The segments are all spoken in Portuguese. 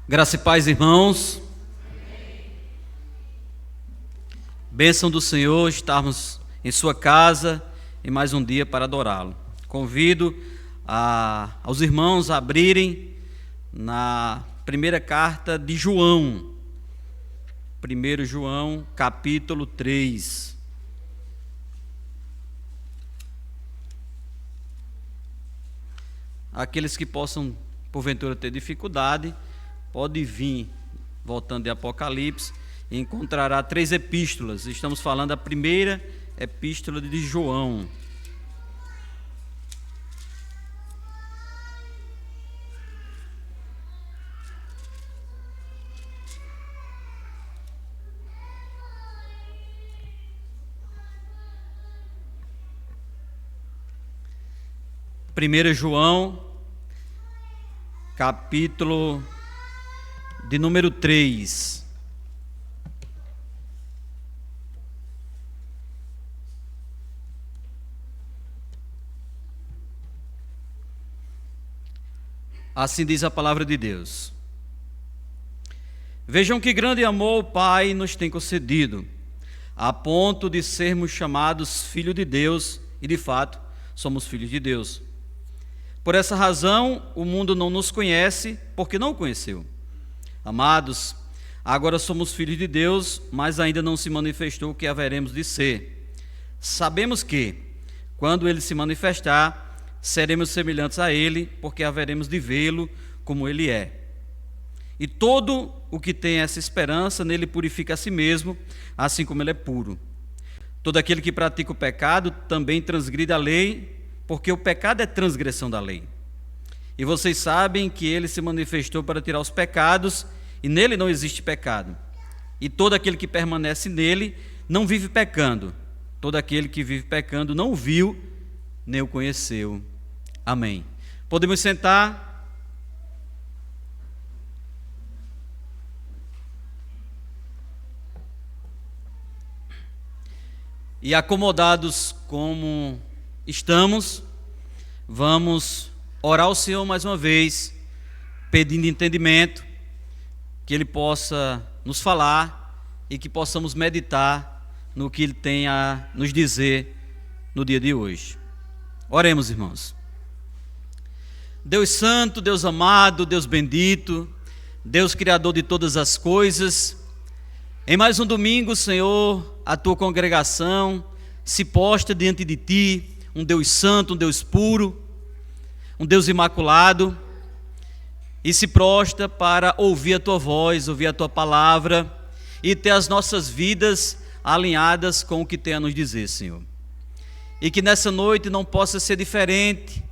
Graça e paz, irmãos. Bênção do Senhor estarmos em sua casa em mais um dia para adorá-lo. Convido aos irmãos a abrirem na primeira carta de João, 1 João, capítulo 3. Aqueles que possam, porventura, ter dificuldade, pode vir, voltando de Apocalipse, e encontrará 3 epístolas. Estamos falando da primeira epístola de João. Primeiro João, capítulo de número 3. Assim diz a palavra de Deus. Vejam que grande amor o Pai nos tem concedido, a ponto de sermos chamados filhos de Deus, e de fato somos filhos de Deus. Por essa razão, o mundo não nos conhece, porque não o conheceu. Amados, agora somos filhos de Deus, mas ainda não se manifestou o que haveremos de ser. Sabemos que, quando Ele se manifestar, seremos semelhantes a Ele, porque haveremos de vê-lo como Ele é. E todo o que tem essa esperança, nele purifica a si mesmo, assim como Ele é puro. Todo aquele que pratica o pecado também transgride a lei, porque o pecado é transgressão da lei. E vocês sabem que Ele se manifestou para tirar os pecados, e nele não existe pecado. E todo aquele que permanece nele não vive pecando. Todo aquele que vive pecando não o viu, nem o conheceu. Amém. Podemos sentar? E acomodados como estamos, vamos orar ao Senhor mais uma vez, pedindo entendimento, que Ele possa nos falar e que possamos meditar no que Ele tem a nos dizer no dia de hoje. Oremos, irmãos. Deus santo, Deus amado, Deus bendito, Deus criador de todas as coisas, em mais um domingo, Senhor, a Tua congregação se posta diante de Ti, um Deus santo, um Deus puro, um Deus imaculado, e se prostra para ouvir a Tua voz, ouvir a Tua palavra e ter as nossas vidas alinhadas com o que tem a nos dizer, Senhor. E que nessa noite não possa ser diferente,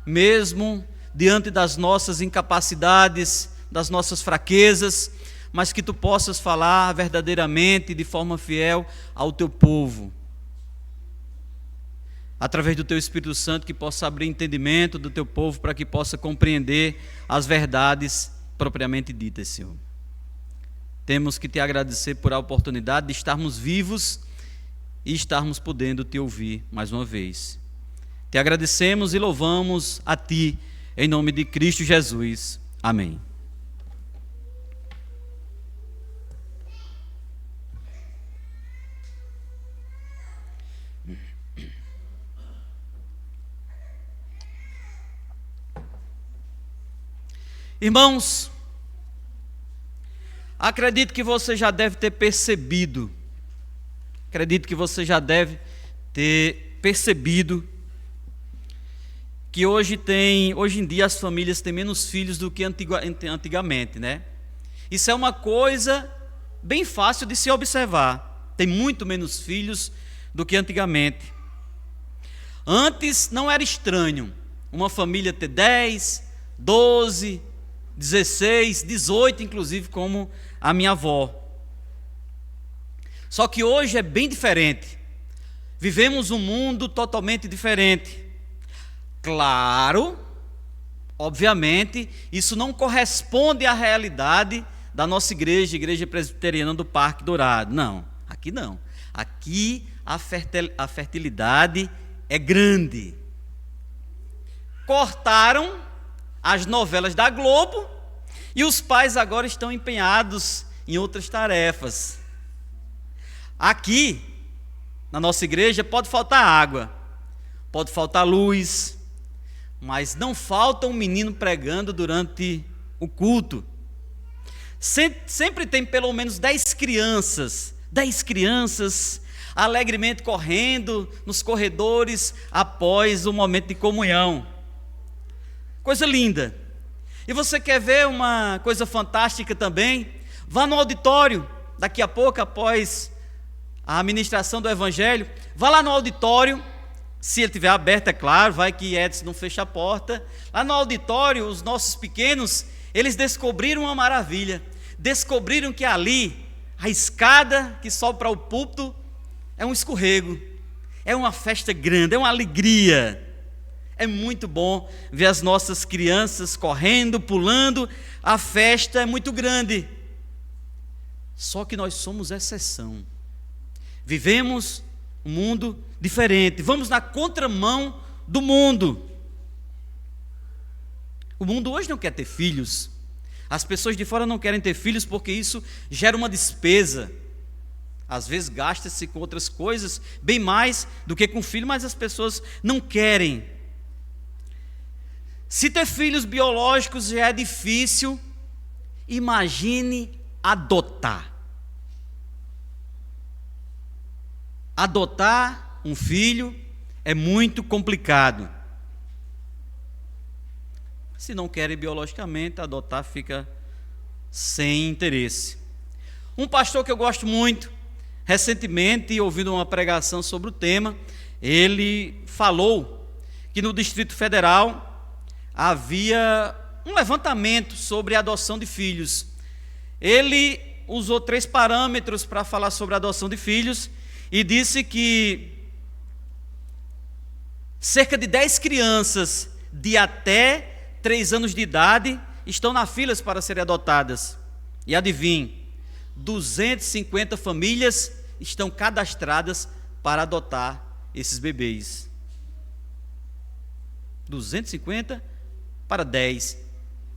mesmo diante das nossas incapacidades, das nossas fraquezas, mas que Tu possas falar verdadeiramente, de forma fiel ao Teu povo. Através do Teu Espírito Santo, que possa abrir entendimento do Teu povo, para que possa compreender as verdades propriamente ditas, Senhor. Temos que Te agradecer por a oportunidade de estarmos vivos e estarmos podendo Te ouvir mais uma vez. Te agradecemos e louvamos a Ti, em nome de Cristo Jesus. Amém. Irmãos, acredito que você já deve ter percebido, que hoje em dia as famílias têm menos filhos do que antigamente, né? Isso é uma coisa bem fácil de se observar. Tem muito menos filhos do que antigamente. Antes não era estranho uma família ter 10, 12, 16, 18, inclusive, como a minha avó. Só que hoje é bem diferente. Vivemos um mundo totalmente diferente. Claro, obviamente, isso não corresponde à realidade da nossa igreja, Igreja Presbiteriana do Parque Dourado. Não, aqui não. Aqui a fertilidade é grande. Cortaram as novelas da Globo E os pais agora estão empenhados em outras tarefas. Aqui, na nossa igreja, pode faltar água, pode faltar luz, mas não falta um menino pregando durante o culto. Sempre tem pelo menos 10 crianças alegremente correndo nos corredores após o momento de comunhão. Coisa linda. E você quer ver uma coisa fantástica também? Vá no auditório, daqui a pouco, após a ministração do Evangelho, vá lá no auditório, se ele estiver aberto, é claro, vai que Edson não fecha a porta. Lá no auditório, os nossos pequenos, eles descobriram uma maravilha. Descobriram que ali, a escada que sobe para o púlpito, é um escorrego, é uma festa grande, é uma alegria. É muito bom ver as nossas crianças correndo, pulando, a festa é muito grande. Só que nós somos exceção. Vivemos um mundo diferente, vamos na contramão do mundo. O mundo hoje não quer ter filhos. As pessoas de fora não querem ter filhos porque isso gera uma despesa. Às vezes gasta-se com outras coisas, bem mais do que com filho, mas as pessoas não querem. Se ter filhos biológicos já é difícil, imagine adotar. Adotar um filho é muito complicado. Se não querem biologicamente, adotar fica sem interesse. Um pastor que eu gosto muito, recentemente, ouvindo uma pregação sobre o tema, ele falou que no Distrito Federal havia um levantamento sobre a adoção de filhos. Ele usou 3 parâmetros para falar sobre a adoção de filhos e disse que cerca de 10 crianças de até 3 anos de idade estão na fila para serem adotadas. E adivinhe, 250 famílias estão cadastradas para adotar esses bebês. 250 para 10.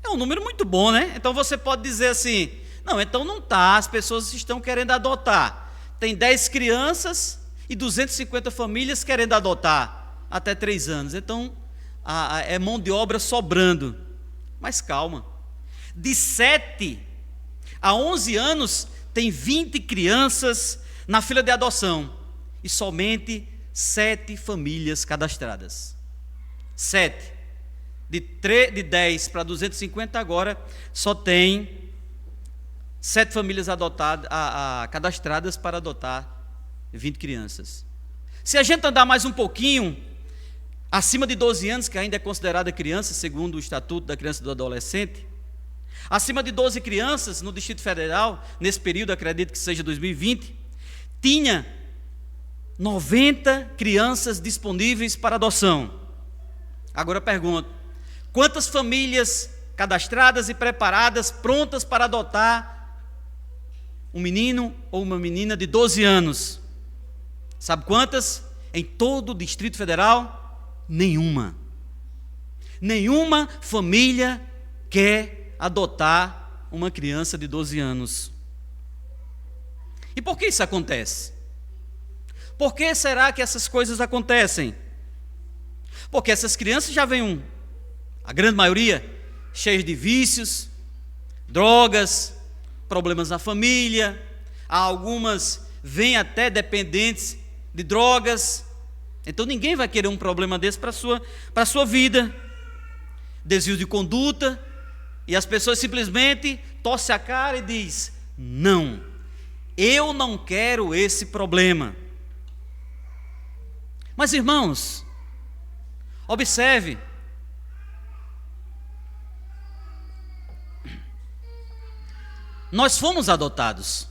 É um número muito bom, né? Então você pode dizer assim, não, então não está, as pessoas estão querendo adotar. Tem 10 crianças e 250 famílias querendo adotar até 3 anos. Então, é mão de obra sobrando. Mas calma. De 7 a 11 anos, tem 20 crianças na fila de adoção. E somente 7 famílias cadastradas. 7. De 10 para 250 agora, só tem 7 famílias cadastradas para adotar 20 crianças. Se a gente andar mais um pouquinho, acima de 12 anos, que ainda é considerada criança, segundo o Estatuto da Criança e do Adolescente, acima de 12 crianças no Distrito Federal, nesse período, acredito que seja 2020, tinha 90 crianças disponíveis para adoção. Agora eu pergunto, quantas famílias cadastradas e preparadas, prontas para adotar um menino ou uma menina de 12 anos? Sabe quantas? Em todo o Distrito Federal? Nenhuma. Nenhuma família quer adotar uma criança de 12 anos. E por que isso acontece? Por que será que essas coisas acontecem? Porque essas crianças já vêm, a grande maioria, cheias de vícios, drogas, problemas na família, algumas vêm até dependentes de drogas. Então ninguém vai querer um problema desse para a sua vida. Desvio de conduta, e as pessoas simplesmente torcem a cara e dizem, não, eu não quero esse problema. Mas irmãos, observe, nós fomos adotados.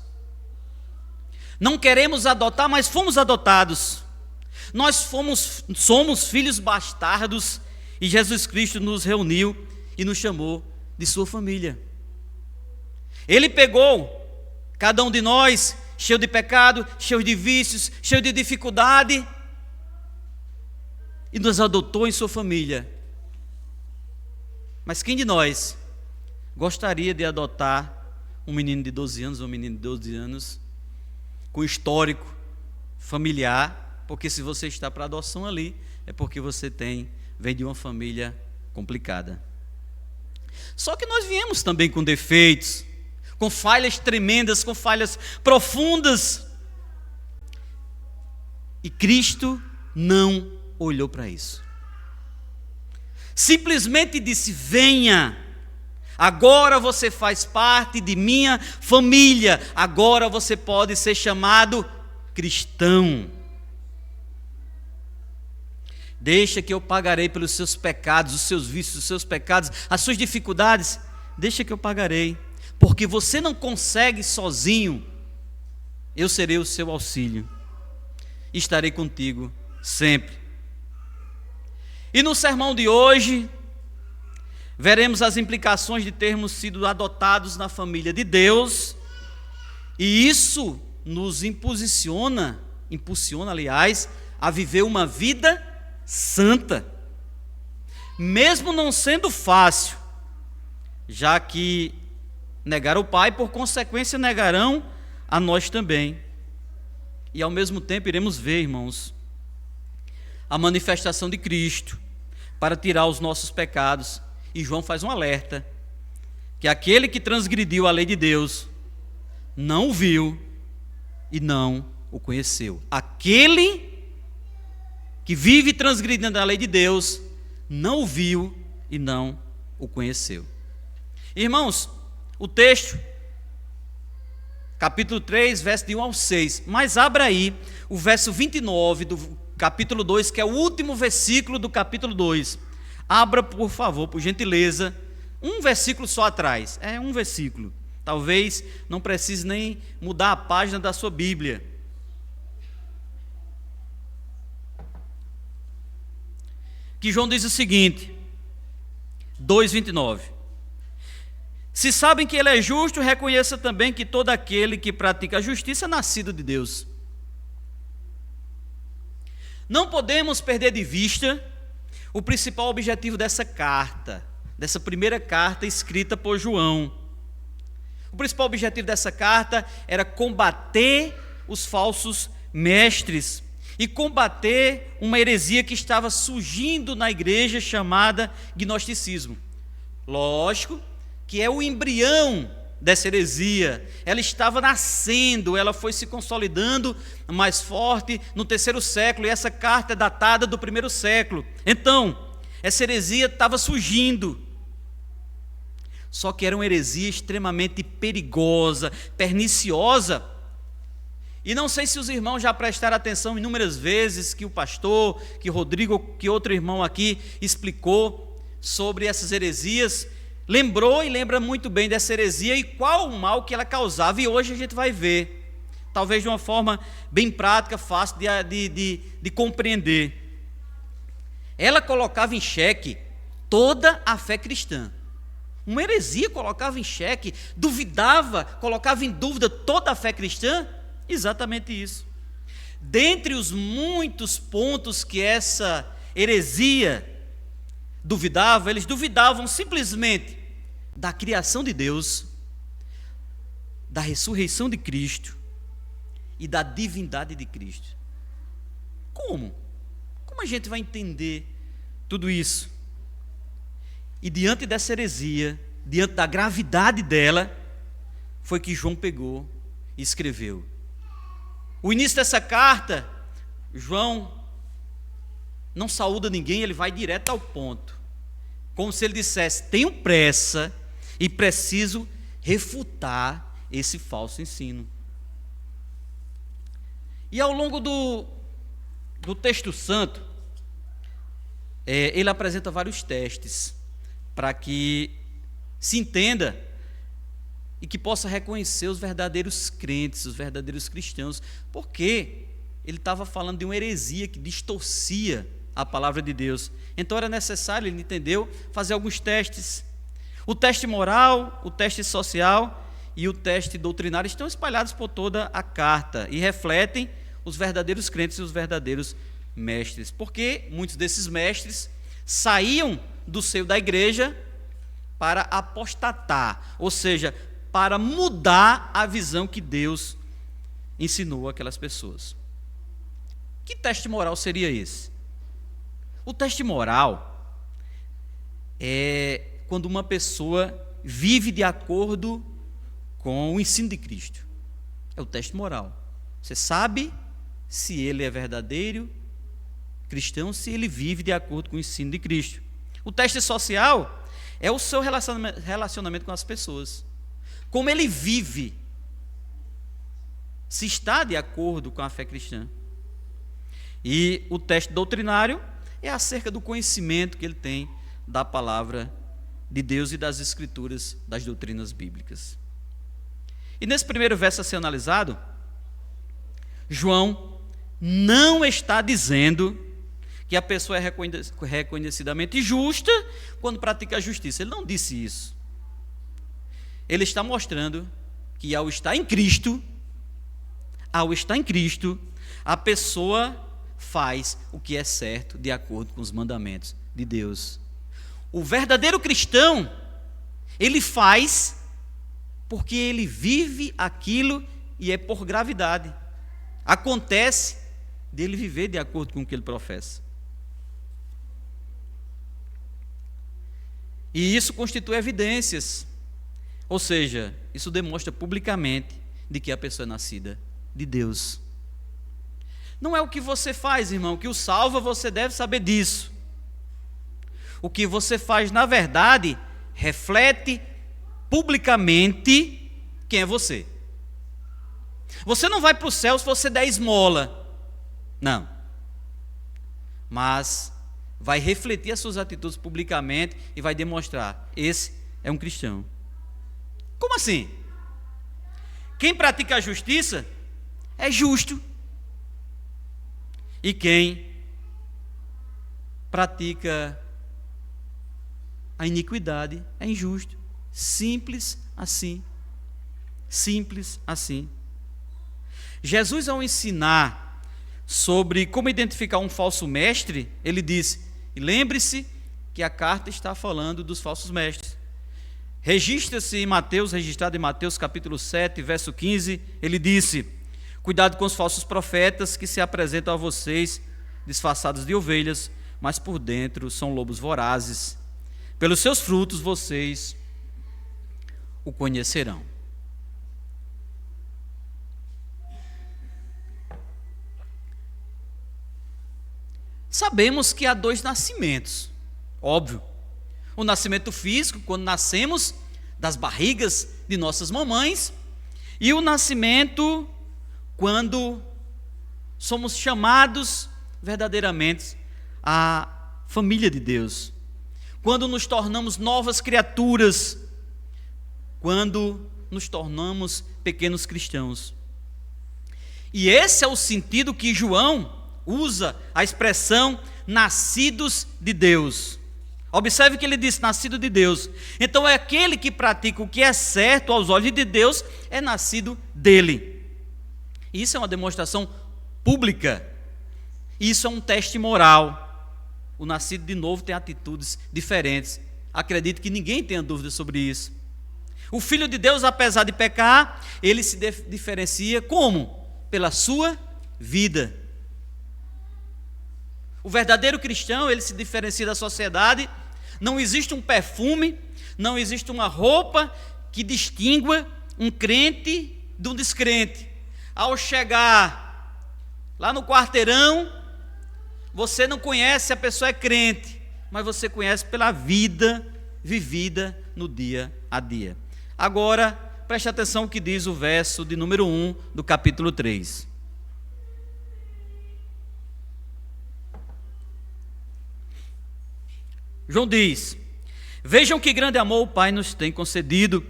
Não queremos adotar, mas fomos adotados. Nós somos filhos bastardos e Jesus Cristo nos reuniu e nos chamou de sua família. Ele pegou cada um de nós, cheio de pecado, cheio de vícios, cheio de dificuldade, e nos adotou em sua família. Mas quem de nós gostaria de adotar um menino de 12 anos ou um menino de 12 anos com histórico familiar, porque se você está para adoção ali, é porque você vem de uma família complicada. Só que nós viemos também com defeitos, com falhas tremendas, com falhas profundas. E Cristo não olhou para isso. Simplesmente disse: venha, agora você faz parte de minha família, agora você pode ser chamado cristão. Deixa que eu pagarei pelos seus pecados, os seus vícios, os seus pecados, as suas dificuldades, deixa que eu pagarei, porque você não consegue sozinho, eu serei o seu auxílio, estarei contigo sempre. E no sermão de hoje, veremos as implicações de termos sido adotados na família de Deus, e isso nos impulsiona, aliás, a viver uma vida santa, mesmo não sendo fácil, já que negar o Pai, por consequência, negarão a nós também. E ao mesmo tempo iremos ver, irmãos, a manifestação de Cristo para tirar os nossos pecados. E João faz um alerta, que aquele que transgrediu a lei de Deus não o viu e não o conheceu. Aquele que vive transgredindo a lei de Deus não o viu e não o conheceu. Irmãos, o texto, capítulo 3, verso de 1 ao 6, mas abra aí o verso 29 do capítulo 2, que é o último versículo do capítulo 2. Abra, por favor, por gentileza, um versículo só atrás. É um versículo. Talvez não precise nem mudar a página da sua Bíblia. Que João diz o seguinte, 2:29. Se sabem que ele é justo, reconheça também que todo aquele que pratica a justiça é nascido de Deus. Não podemos perder de vista o principal objetivo dessa carta, dessa primeira carta escrita por João. O principal objetivo dessa carta era combater os falsos mestres e combater uma heresia que estava surgindo na igreja chamada gnosticismo. Lógico que é o embrião dessa heresia, ela estava nascendo, ela foi se consolidando mais forte no 3º século, e essa carta é datada do 1º século. Então, essa heresia estava surgindo, só que era uma heresia extremamente perigosa, perniciosa. E não sei se os irmãos já prestaram atenção inúmeras vezes que o pastor, que Rodrigo, que outro irmão aqui explicou sobre essas heresias, lembrou e lembra muito bem dessa heresia e qual o mal que ela causava, e hoje a gente vai ver, talvez de uma forma bem prática, fácil de compreender. Ela colocava em xeque toda a fé cristã. Uma heresia colocava em xeque, duvidava, colocava em dúvida toda a fé cristã. Exatamente isso. Dentre os muitos pontos que essa heresia duvidava, eles duvidavam simplesmente da criação de Deus, da ressurreição de Cristo e da divindade de Cristo. Como? Como a gente vai entender tudo isso? E diante dessa heresia, diante da gravidade dela, foi que João pegou e escreveu. O início dessa carta, João não saúda ninguém, ele vai direto ao ponto. Como se ele dissesse: tenho pressa e preciso refutar esse falso ensino. E ao longo do texto santo, ele apresenta vários testes para que se entenda e que possa reconhecer os verdadeiros crentes, os verdadeiros cristãos, porque ele estava falando de uma heresia que distorcia a palavra de Deus. Então era necessário, ele entendeu, fazer alguns testes. O teste moral, o teste social e o teste doutrinário estão espalhados por toda a carta e refletem os verdadeiros crentes e os verdadeiros mestres, porque muitos desses mestres saíam do seio da igreja para apostatar, ou seja, para mudar a visão que Deus ensinou àquelas pessoas. Que teste moral seria esse? O teste moral é quando uma pessoa vive de acordo com o ensino de Cristo. É o teste moral. Você sabe se ele é verdadeiro cristão, se ele vive de acordo com o ensino de Cristo. O teste social é o seu relacionamento com as pessoas. Como ele vive, se está de acordo com a fé cristã. E o teste doutrinário é acerca do conhecimento que ele tem da palavra de Deus e das escrituras, das doutrinas bíblicas. E nesse primeiro verso a ser analisado, João não está dizendo que a pessoa é reconhecidamente justa quando pratica a justiça. Ele não disse isso. Ele está mostrando que ao estar em Cristo, a pessoa faz o que é certo de acordo com os mandamentos de Deus. O verdadeiro cristão, ele faz porque ele vive aquilo e é por gravidade. Acontece dele viver de acordo com o que ele professa. E isso constitui evidências, ou seja, isso demonstra publicamente de que a pessoa é nascida de Deus. Não é o que você faz, irmão, o que o salva, você deve saber disso. O que você faz, na verdade, reflete publicamente quem é você. Você não vai para o céu se você der esmola, não. Mas vai refletir as suas atitudes publicamente e vai demonstrar, esse é um cristão. Como assim? Quem pratica a justiça é justo. E quem pratica a iniquidade é injusto. Simples assim. Simples assim. Jesus, ao ensinar sobre como identificar um falso mestre, ele disse, e lembre-se que a carta está falando dos falsos mestres. Registrado em Mateus capítulo 7, verso 15, ele disse, cuidado com os falsos profetas que se apresentam a vocês disfarçados de ovelhas, mas por dentro são lobos vorazes. Pelos seus frutos vocês o conhecerão. Sabemos que há dois nascimentos, óbvio. O nascimento físico, quando nascemos das barrigas de nossas mamães, e o nascimento quando somos chamados verdadeiramente à família de Deus. Quando nos tornamos novas criaturas, quando nos tornamos pequenos cristãos. E esse é o sentido que João usa a expressão nascidos de Deus. Observe que ele disse nascido de Deus. Então é aquele que pratica o que é certo aos olhos de Deus, é nascido dele. Isso é uma demonstração pública. Isso é um teste moral. O nascido de novo tem atitudes diferentes. Acredito que ninguém tenha dúvida sobre isso. O Filho de Deus, apesar de pecar, ele se diferencia como? Pela sua vida. O verdadeiro cristão, ele se diferencia da sociedade. Não existe um perfume, não existe uma roupa que distingua um crente de um descrente. Ao chegar lá no quarteirão, você não conhece se a pessoa é crente, mas você conhece pela vida vivida no dia a dia. Agora, preste atenção no que diz o verso de número 1 do capítulo 3. João diz, vejam que grande amor o Pai nos tem concedido,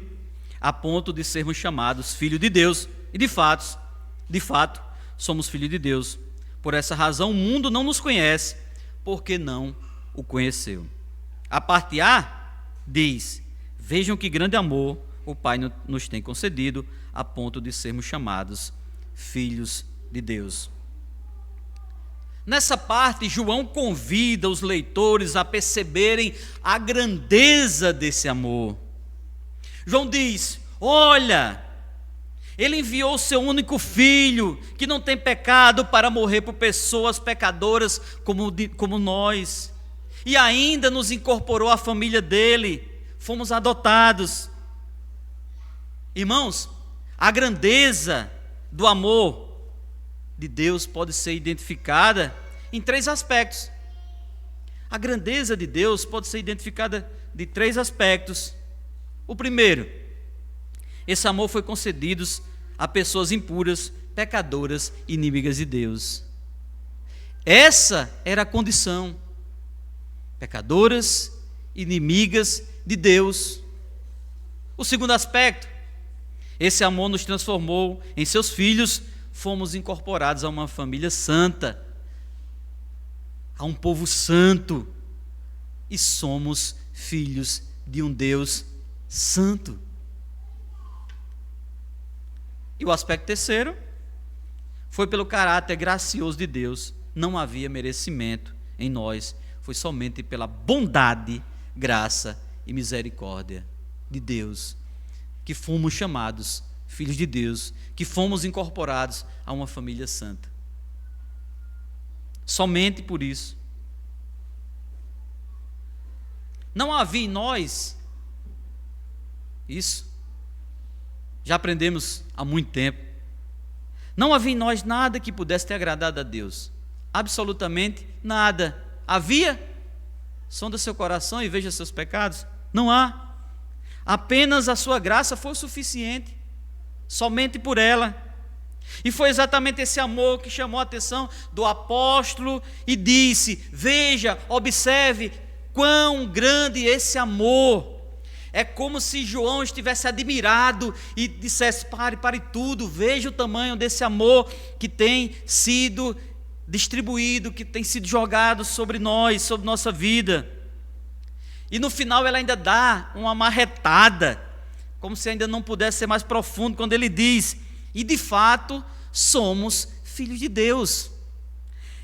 a ponto de sermos chamados filhos de Deus, e de fato, somos filhos de Deus. Por essa razão o mundo não nos conhece, porque não o conheceu. A parte A diz, vejam que grande amor o Pai nos tem concedido, a ponto de sermos chamados filhos de Deus. Nessa parte, João convida os leitores a perceberem a grandeza desse amor. João diz: olha, ele enviou o seu único filho, que não tem pecado, para morrer por pessoas pecadoras como nós, e ainda nos incorporou à família dele, fomos adotados. Irmãos, a grandeza do amor de Deus pode ser identificada em 3 aspectos. A grandeza de Deus pode ser identificada de 3 aspectos. O primeiro, esse amor foi concedido a pessoas impuras, pecadoras, inimigas de Deus. Essa era a condição: pecadoras, inimigas de Deus. O segundo aspecto, esse amor nos transformou em seus filhos, fomos incorporados a uma família santa, a um povo santo, e somos filhos de um Deus santo. E o aspecto terceiro foi pelo caráter gracioso de Deus. Não havia merecimento em nós, foi somente pela bondade, graça e misericórdia de Deus que fomos chamados filhos de Deus, que fomos incorporados a uma família santa. Somente por isso. Não havia em nós, isso já aprendemos há muito tempo, não havia em nós nada que pudesse ter agradado a Deus, absolutamente nada. Havia? Sonda seu coração e veja seus pecados. Não há. Apenas a sua graça foi o suficiente, somente por ela. E foi exatamente esse amor que chamou a atenção do apóstolo e disse: veja, observe quão grande esse amor. É como se João estivesse admirado e dissesse: pare tudo, veja o tamanho desse amor que tem sido distribuído, que tem sido jogado sobre nós, sobre nossa vida. E no final ela ainda dá uma marretada, como se ainda não pudesse ser mais profundo, quando ele diz: e de fato somos filhos de Deus.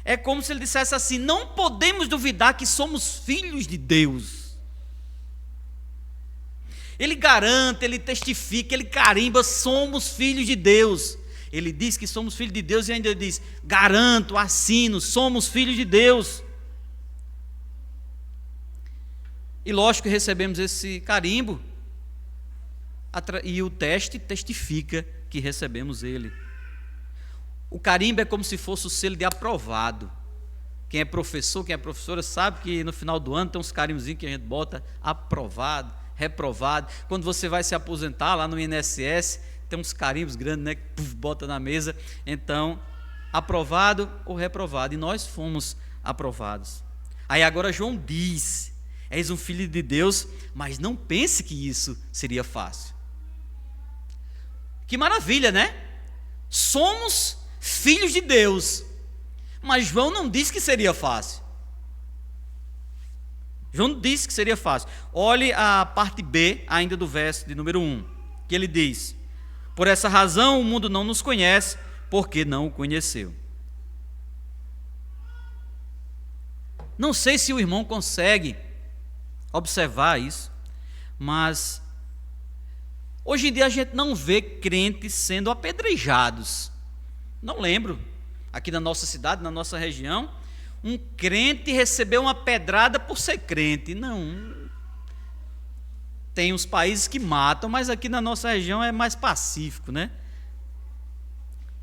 É como se ele dissesse assim: não podemos duvidar que somos filhos de Deus. Ele garante, ele testifica, ele carimba: somos filhos de Deus. Ele diz que somos filhos de Deus e ainda diz: garanto, assino, somos filhos de Deus. E lógico que recebemos esse carimbo, e o teste testifica que recebemos ele. O carimbo é como se fosse o selo de aprovado. Quem é professor, quem é professora, sabe que no final do ano tem uns carimbozinhos que a gente bota: aprovado, reprovado. Quando você vai se aposentar lá no INSS, tem uns carimbos grandes, né, que bota na mesa. Então, aprovado ou reprovado. E nós fomos aprovados. Aí agora João diz: és um filho de Deus, mas não pense que isso seria fácil. Que maravilha, né? Somos filhos de Deus, mas João não disse que seria fácil. João não disse que seria fácil. Olhe a parte B ainda do verso de número 1, que ele diz: por essa razão o mundo não nos conhece, porque não o conheceu. Não sei se o irmão consegue observar isso, mas hoje em dia a gente não vê crentes sendo apedrejados. Não lembro, aqui na nossa cidade, na nossa região, um crente recebeu uma pedrada por ser crente. Não. Tem uns países que matam, mas aqui na nossa região é mais pacífico, né?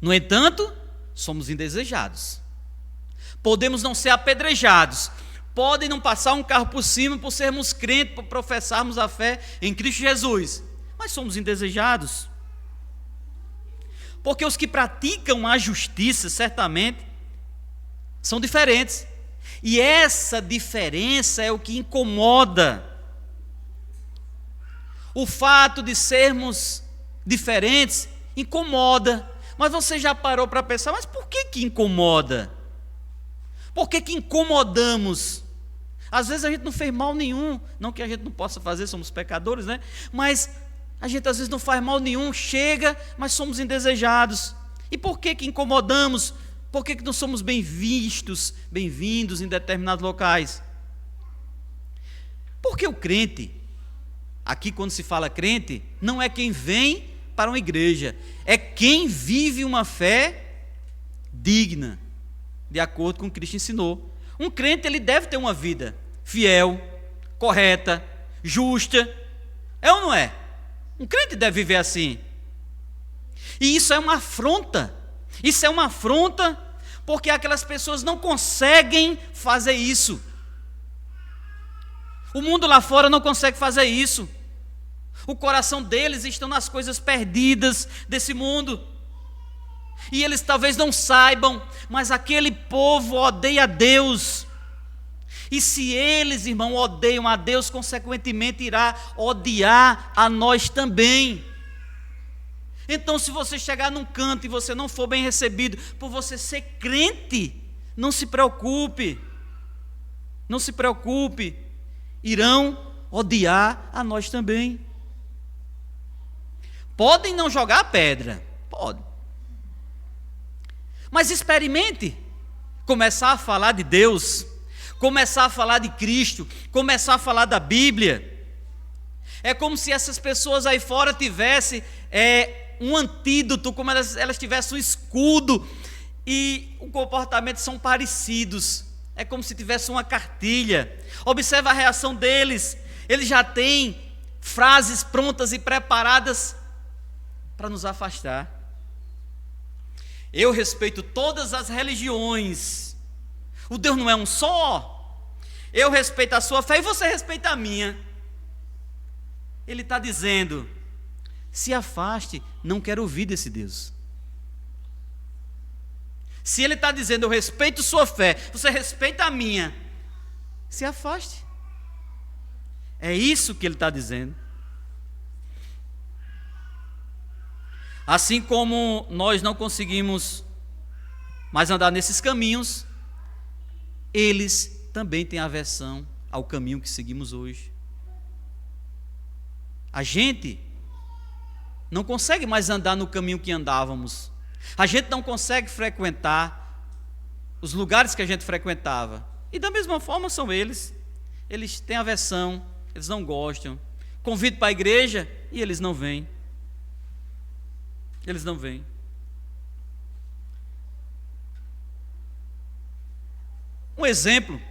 No entanto, somos indesejados. Podemos não ser apedrejados, podem não passar um carro por cima por sermos crentes, por professarmos a fé em Cristo Jesus, mas somos indesejados. Porque os que praticam a justiça, certamente, são diferentes. E essa diferença é o que incomoda. O fato de sermos diferentes incomoda. Mas você já parou para pensar: mas por que incomoda? Por que incomodamos? Às vezes a gente não fez mal nenhum, não que a gente não possa fazer, somos pecadores, né? Mas a gente às vezes não faz mal nenhum, chega, mas somos indesejados. E por que incomodamos? Por que não somos bem vistos, bem-vindos em determinados locais? Porque o crente, aqui quando se fala crente, não é quem vem para uma igreja, é quem vive uma fé digna, de acordo com o que Cristo ensinou. Um crente, ele deve ter uma vida fiel, correta, justa. É ou não é? Um crente deve viver assim. E isso é uma afronta. Isso é uma afronta porque aquelas pessoas não conseguem fazer isso. O mundo lá fora não consegue fazer isso. O coração deles está nas coisas perdidas desse mundo. E eles talvez não saibam, mas aquele povo odeia a Deus. E se eles, irmão, odeiam a Deus, consequentemente irá odiar a nós também. Então, se você chegar num canto e você não for bem recebido, por você ser crente, não se preocupe. Não se preocupe. Irão odiar a nós também. Podem não jogar a pedra, pode. Mas experimente começar a falar de Deus, começar a falar de Cristo, começar a falar da Bíblia. É como se essas pessoas aí fora tivessem um antídoto, como elas tivessem um escudo, e o comportamento são parecidos. É como se tivesse uma cartilha. Observa a reação deles. Eles já têm frases prontas e preparadas para nos afastar. Eu respeito todas as religiões. O Deus não é um só. Eu respeito a sua fé e você respeita a minha. Ele está dizendo: se afaste, não quero ouvir desse Deus. Se ele está dizendo: eu respeito sua fé, você respeita a minha, se afaste. É isso que ele está dizendo. Assim como nós não conseguimos mais andar nesses caminhos, eles também têm aversão ao caminho que seguimos hoje. A gente não consegue mais andar no caminho que andávamos. A gente não consegue frequentar os lugares que a gente frequentava. E da mesma forma são eles. Eles têm aversão, eles não gostam. Convido para a igreja e eles não vêm. Eles não vêm. Um exemplo.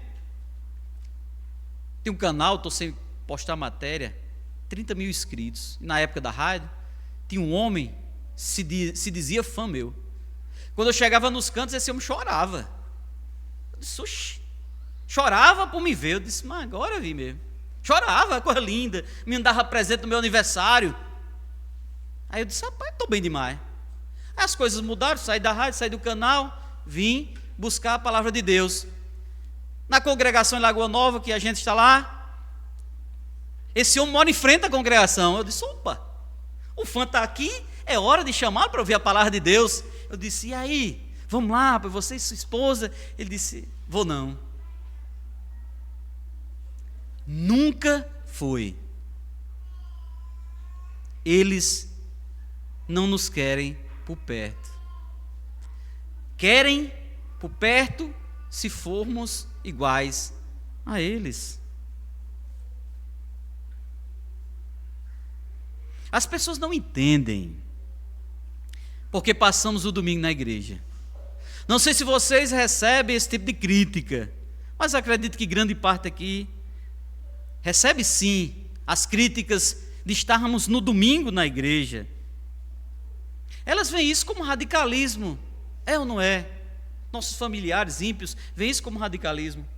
Tem um canal, estou sem postar matéria, 30 mil inscritos. E na época da rádio, tinha um homem, se dizia fã meu. Quando eu chegava nos cantos, esse homem chorava. Eu disse: oxi. Chorava por me ver. Eu disse: mas agora eu vi mesmo. Chorava, coisa linda. Me dava presente no meu aniversário. Aí eu disse: rapaz, estou bem demais. Aí as coisas mudaram, saí da rádio, saí do canal, vim buscar a palavra de Deus. Na congregação em Lagoa Nova, que a gente está lá, esse homem mora em frente à congregação. Eu disse: opa, o fã está aqui, é hora de chamá-lo para ouvir a palavra de Deus. Eu disse: e aí, vamos lá, para você e sua esposa? Ele disse: vou não. Nunca foi. Eles não nos querem por perto. Querem por perto se formos iguais a eles. As pessoas não entendem porque passamos o domingo na igreja. Não sei se vocês recebem esse tipo de crítica, mas acredito que grande parte aqui recebe sim as críticas de estarmos no domingo na igreja. Elas veem isso como radicalismo. É ou não é? Nossos familiares ímpios veem isso como radicalismo.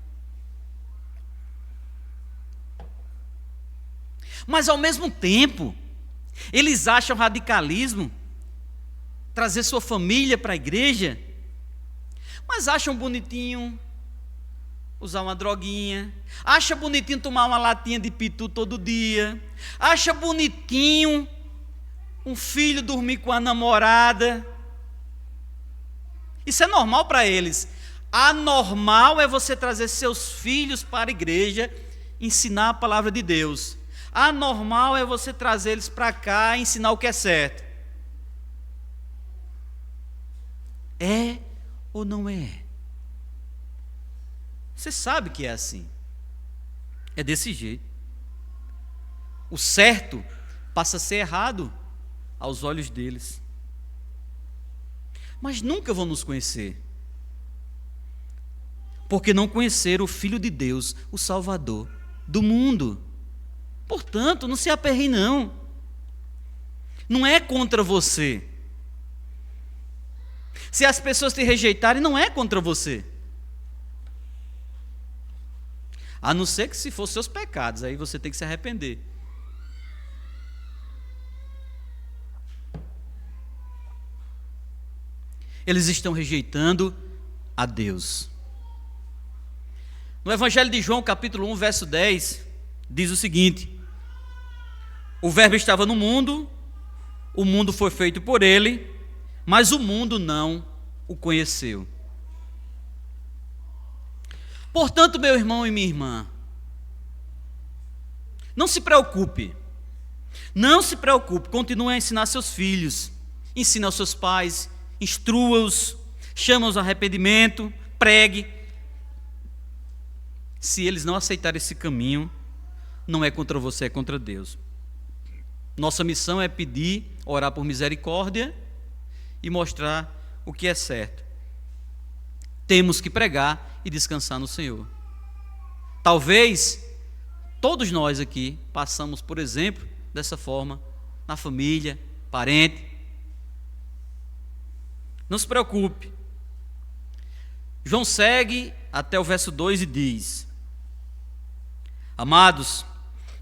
Mas ao mesmo tempo, eles acham radicalismo trazer sua família para a igreja, mas acham bonitinho usar uma droguinha, acha bonitinho tomar uma latinha de pitu todo dia, acha bonitinho um filho dormir com a namorada. Isso é normal para eles. Anormal é você trazer seus filhos para a igreja, ensinar a palavra de Deus. Anormal é você trazer eles para cá e ensinar o que é certo. É ou não é? Você sabe que é assim. É desse jeito. O certo passa a ser errado aos olhos deles. Mas nunca vão nos conhecer, porque não conheceram o Filho de Deus, o Salvador do mundo. Portanto, não se aperreie não. Não é contra você. Se as pessoas te rejeitarem, não é contra você. A não ser que se for seus pecados, aí você tem que se arrepender. Eles estão rejeitando a Deus. No Evangelho de João, capítulo 1, verso 10, diz o seguinte: o Verbo estava no mundo, o mundo foi feito por ele, mas o mundo não o conheceu. Portanto, meu irmão e minha irmã, não se preocupe, continue a ensinar seus filhos, ensine aos seus pais, instrua-os, chama-os ao arrependimento, pregue. Se eles não aceitarem esse caminho, não é contra você, é contra Deus. Nossa missão é pedir, orar por misericórdia e mostrar o que é certo. Temos que pregar e descansar no Senhor. Talvez todos nós aqui passamos, por exemplo, dessa forma, na família, parente. Não se preocupe. João segue até o verso 2 e diz: amados,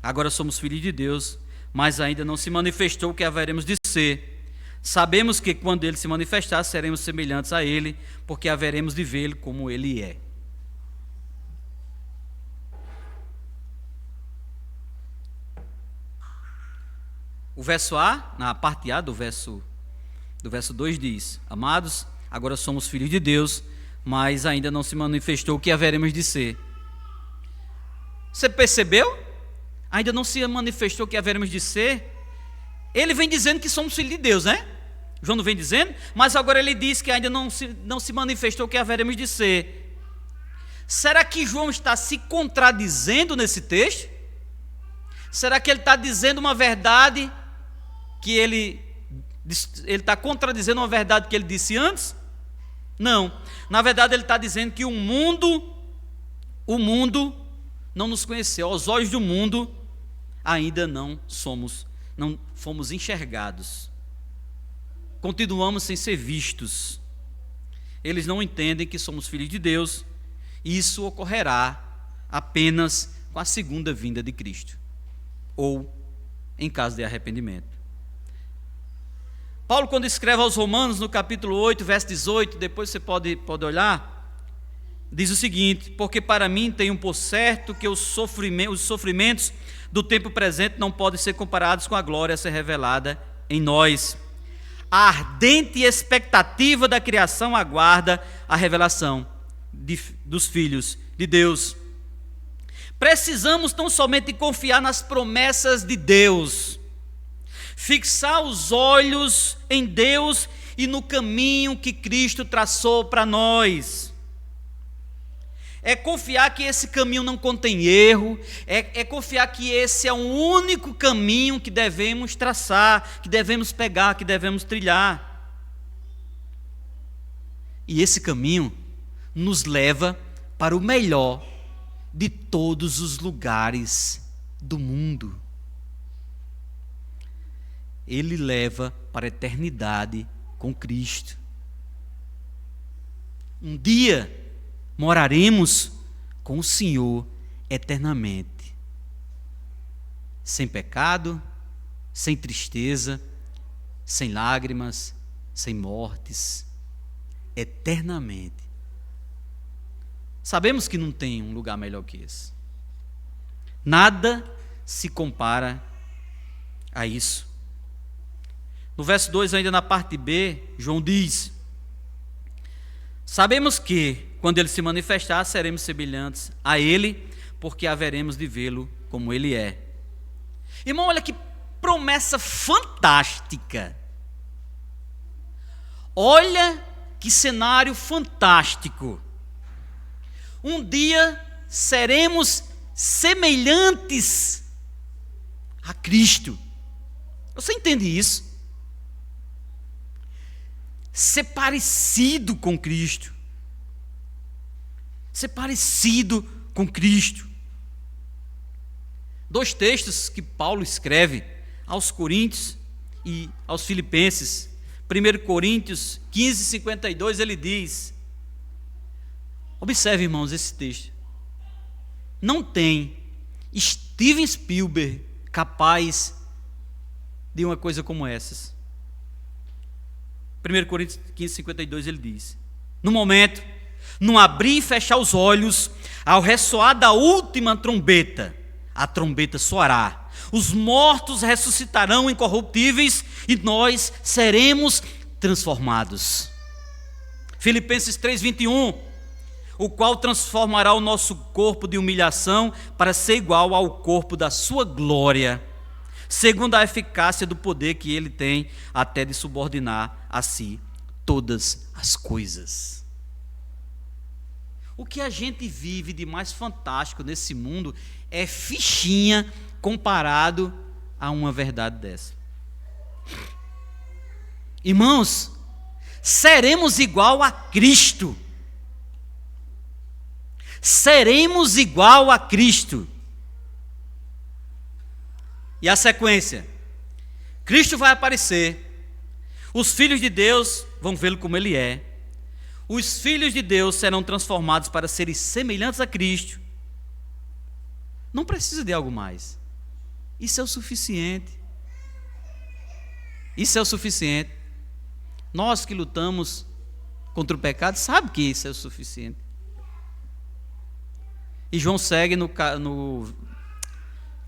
agora somos filhos de Deus, mas ainda não se manifestou o que haveremos de ser. Sabemos que quando ele se manifestar, seremos semelhantes a ele, porque haveremos de vê-lo como ele é. O verso A, na parte A do verso 2 diz: amados, agora somos filhos de Deus, mas ainda não se manifestou o que haveremos de ser. Você percebeu? Ainda não se manifestou o que haveremos de ser. Ele vem dizendo que somos filhos de Deus, né? João não vem dizendo, mas agora ele diz que ainda não se manifestou o que haveremos de ser. Será que João está se contradizendo nesse texto? Será que ele está dizendo uma verdade que ele está contradizendo uma verdade que ele disse antes? Não. Na verdade, ele está dizendo que o mundo não nos conheceu. Aos olhos do mundo, ainda não fomos enxergados. Continuamos sem ser vistos. Eles não entendem que somos filhos de Deus. E isso ocorrerá apenas com a segunda vinda de Cristo, ou em caso de arrependimento. Paulo, quando escreve aos Romanos, no capítulo 8, verso 18, depois você pode olhar, diz o seguinte: porque para mim tenho por certo que os sofrimentos do tempo presente não podem ser comparados com a glória a ser revelada em nós. A ardente expectativa da criação aguarda a revelação dos filhos de Deus. Precisamos tão somente confiar nas promessas de Deus, fixar os olhos em Deus e no caminho que Cristo traçou para nós. É confiar que esse caminho não contém erro, é confiar que esse é o único caminho que devemos traçar, que devemos pegar, que devemos trilhar. E esse caminho nos leva para o melhor de todos os lugares do mundo. Ele leva para a eternidade com Cristo. Um dia moraremos com o Senhor eternamente, sem pecado, sem tristeza, sem lágrimas, sem mortes, eternamente. Sabemos que não tem um lugar melhor que esse. Nada se compara a isso. No verso 2, ainda na parte B, João diz: sabemos que, quando ele se manifestar, seremos semelhantes a ele, porque haveremos de vê-lo como ele é. Irmão, olha que promessa fantástica. Olha que cenário fantástico. Um dia seremos semelhantes a Cristo. Você entende isso? Ser parecido com Cristo. Ser parecido com Cristo. 2 textos que Paulo escreve aos Coríntios e aos Filipenses. 1 Coríntios 15, 52, ele diz, observe, irmãos, esse texto. Não tem Steven Spielberg capaz de uma coisa como essas. 1 Coríntios 15, 52, ele diz, no momento, no abrir e fechar os olhos, ao ressoar da última trombeta, a trombeta soará, os mortos ressuscitarão incorruptíveis e nós seremos transformados. Filipenses 3:21, o qual transformará o nosso corpo de humilhação para ser igual ao corpo da sua glória, segundo a eficácia do poder que ele tem até de subordinar a si todas as coisas. O que a gente vive de mais fantástico nesse mundo é fichinha comparado a uma verdade dessa. Irmãos, seremos igual a Cristo. Seremos igual a Cristo. E a sequência? Cristo vai aparecer, os filhos de Deus vão vê-lo como Ele é, os filhos de Deus serão transformados para serem semelhantes a Cristo. Não precisa de algo mais. Isso é o suficiente. Isso é o suficiente. Nós que lutamos contra o pecado, sabe que isso é o suficiente. E João segue no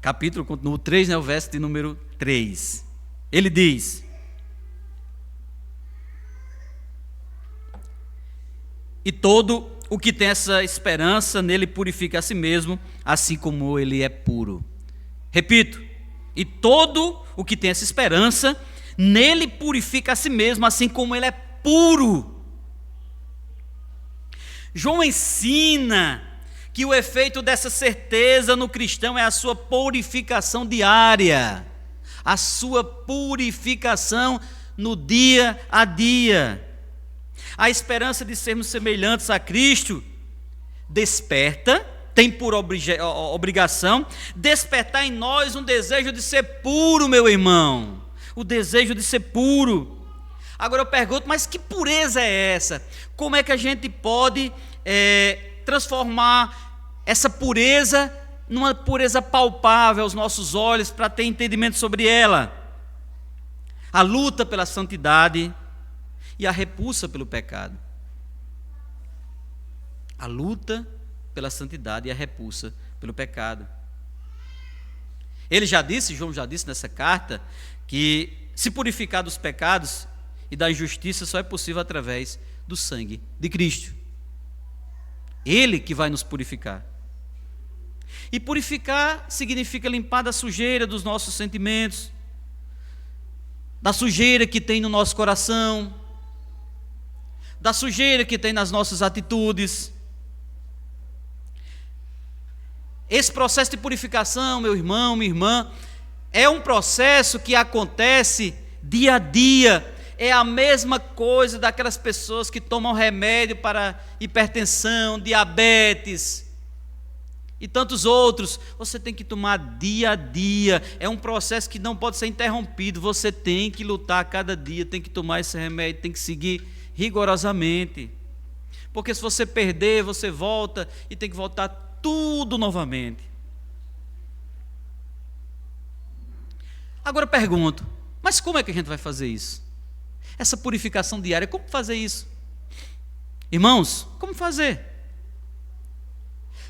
capítulo no 3, o verso de número 3. Ele diz: e todo o que tem essa esperança nele purifica a si mesmo, assim como ele é puro. Repito, e todo o que tem essa esperança nele purifica a si mesmo, assim como ele é puro. João ensina que o efeito dessa certeza no cristão é a sua purificação diária, a sua purificação no dia a dia. A esperança de sermos semelhantes a Cristo desperta, tem por obrigação, despertar em nós um desejo de ser puro, meu irmão, o desejo de ser puro. Agora eu pergunto, mas que pureza é essa? Como é que a gente pode transformar essa pureza numa pureza palpável aos nossos olhos, para ter entendimento sobre ela? A luta pela santidade e a repulsa pelo pecado. A luta pela santidade e a repulsa pelo pecado. João já disse nessa carta, que se purificar dos pecados e da injustiça só é possível através do sangue de Cristo. Ele que vai nos purificar. E purificar significa limpar da sujeira dos nossos sentimentos, da sujeira que tem no nosso coração, da sujeira que tem nas nossas atitudes. Esse processo de purificação, meu irmão, minha irmã, é um processo que acontece dia a dia. É a mesma coisa daquelas pessoas que tomam remédio para hipertensão, diabetes e tantos outros. Você tem que tomar dia a dia. É um processo que não pode ser interrompido. Você tem que lutar cada dia, tem que tomar esse remédio, tem que seguir rigorosamente. Porque se você perder, você volta e tem que voltar tudo novamente. Agora eu pergunto, mas como é que a gente vai fazer isso? Essa purificação diária, como fazer isso? Irmãos, como fazer?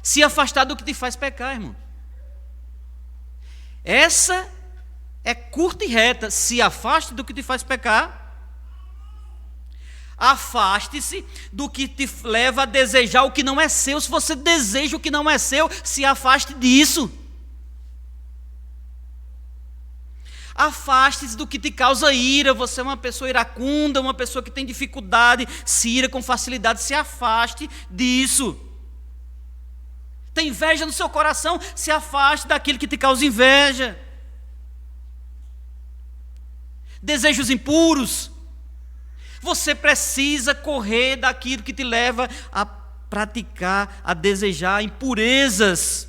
Se afastar do que te faz pecar, irmão. Essa é curta e reta. Se afaste do que te faz pecar. Afaste-se do que te leva a desejar o que não é seu. Se você deseja o que não é seu, se afaste disso. Afaste-se do que te causa ira. Você é uma pessoa iracunda, uma pessoa que tem dificuldade, se ira com facilidade. Se afaste disso. Tem inveja no seu coração, se afaste daquilo que te causa inveja. Desejos impuros. Você precisa correr daquilo que te leva a praticar, a desejar impurezas.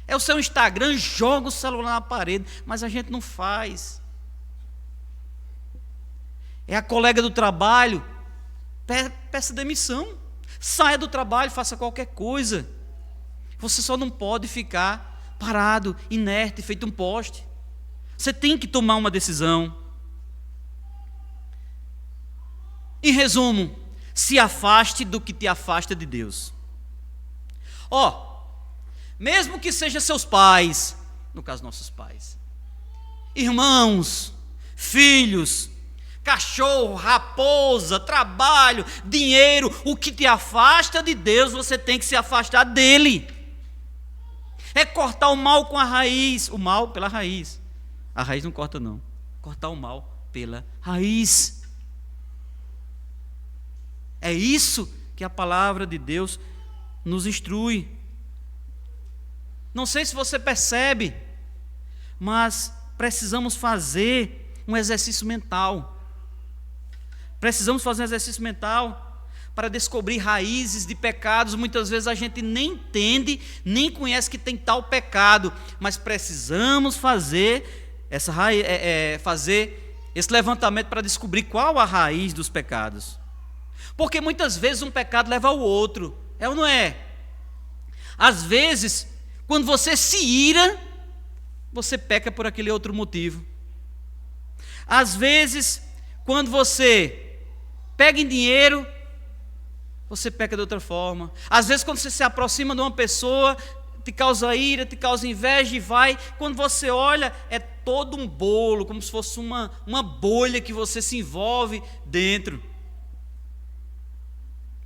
É o seu Instagram, joga o celular na parede, mas a gente não faz. É a colega do trabalho, peça demissão. Saia do trabalho, faça qualquer coisa. Você só não pode ficar parado, inerte, feito um poste. Você tem que tomar uma decisão. Em resumo, se afaste do que te afasta de Deus. Mesmo que sejam seus pais, no caso nossos pais, irmãos, filhos, cachorro, raposa, trabalho, dinheiro, o que te afasta de Deus, você tem que se afastar dele. É cortar o mal com a raiz, o mal pela raiz. A raiz não corta não, cortar o mal pela raiz. É isso que a palavra de Deus nos instrui. Não sei se você percebe, mas precisamos fazer um exercício mental. Precisamos fazer um exercício mental para descobrir raízes de pecados. Muitas vezes a gente nem entende, nem conhece que tem tal pecado, mas precisamos fazer fazer esse levantamento para descobrir qual a raiz dos pecados. Porque muitas vezes um pecado leva ao outro, é ou não é? Às vezes, quando você se ira, você peca por aquele outro motivo. Às vezes, quando você pega em dinheiro, você peca de outra forma. Às vezes, quando você se aproxima de uma pessoa, te causa ira, te causa inveja e vai. Quando você olha, é todo um bolo, como se fosse uma bolha que você se envolve dentro.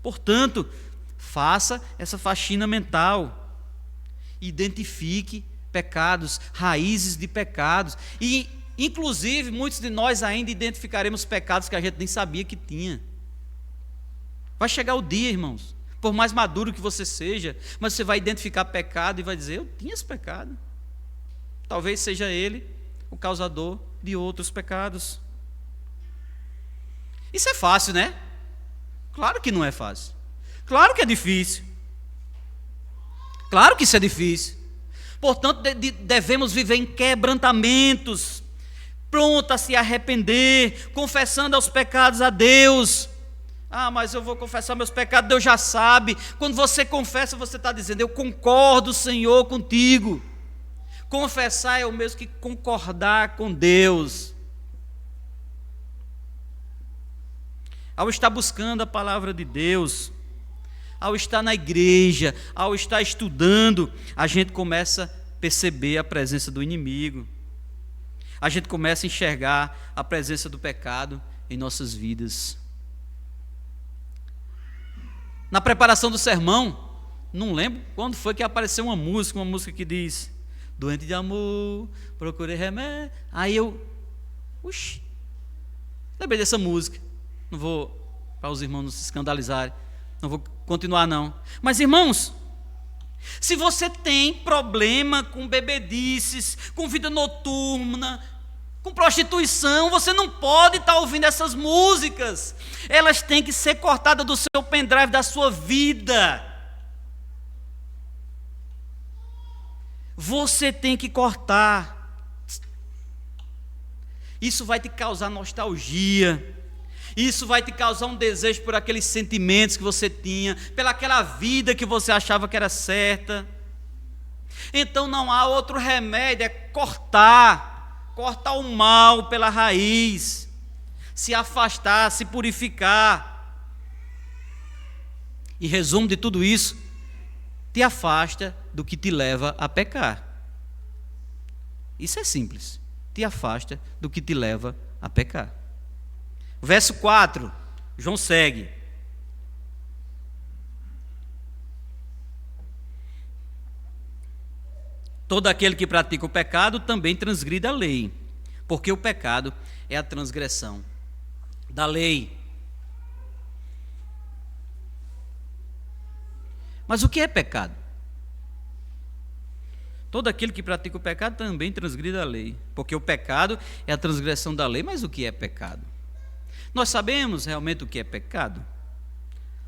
Portanto, faça essa faxina mental. Identifique pecados, raízes de pecados. E, inclusive, muitos de nós ainda identificaremos pecados que a gente nem sabia que tinha. Vai chegar o dia, irmãos, por mais maduro que você seja, mas você vai identificar pecado e vai dizer, eu tinha esse pecado. Talvez seja ele o causador de outros pecados. Isso é fácil, né? Claro que não é fácil. Claro que é difícil. Claro que isso é difícil. Portanto, devemos viver em quebrantamentos, pronto a se arrepender, confessando aos pecados a Deus. Mas eu vou confessar meus pecados, Deus já sabe. Quando você confessa, você está dizendo, eu concordo, Senhor, contigo. Confessar é o mesmo que concordar com Deus. Ao estar buscando a palavra de Deus, ao estar na igreja, ao estar estudando, a gente começa a perceber a presença do inimigo. A gente começa a enxergar a presença do pecado em nossas vidas. Na preparação do sermão, não lembro quando foi que apareceu uma música que diz, doente de amor, procurei remédio. Aí eu, lembrei dessa música. Não vou, para os irmãos não se escandalizarem, não vou continuar não. Mas irmãos, se você tem problema com bebedices, com vida noturna, com prostituição, você não pode estar ouvindo essas músicas. Elas têm que ser cortadas do seu pendrive, da sua vida. Você tem que cortar. Isso vai te causar nostalgia. Isso vai te causar um desejo por aqueles sentimentos que você tinha, pelaquela vida que você achava que era certa. Então não há outro remédio, é cortar o mal pela raiz, se afastar, se purificar. E resumo de tudo isso, te afasta do que te leva a pecar. Isso é simples, te afasta do que te leva a pecar. Verso 4, João segue. Todo aquele que pratica o pecado também transgride a lei, porque o pecado é a transgressão da lei. Mas o que é pecado? Todo aquele que pratica o pecado também transgride a lei, porque o pecado é a transgressão da lei. Mas o que é pecado? Nós sabemos realmente o que é pecado?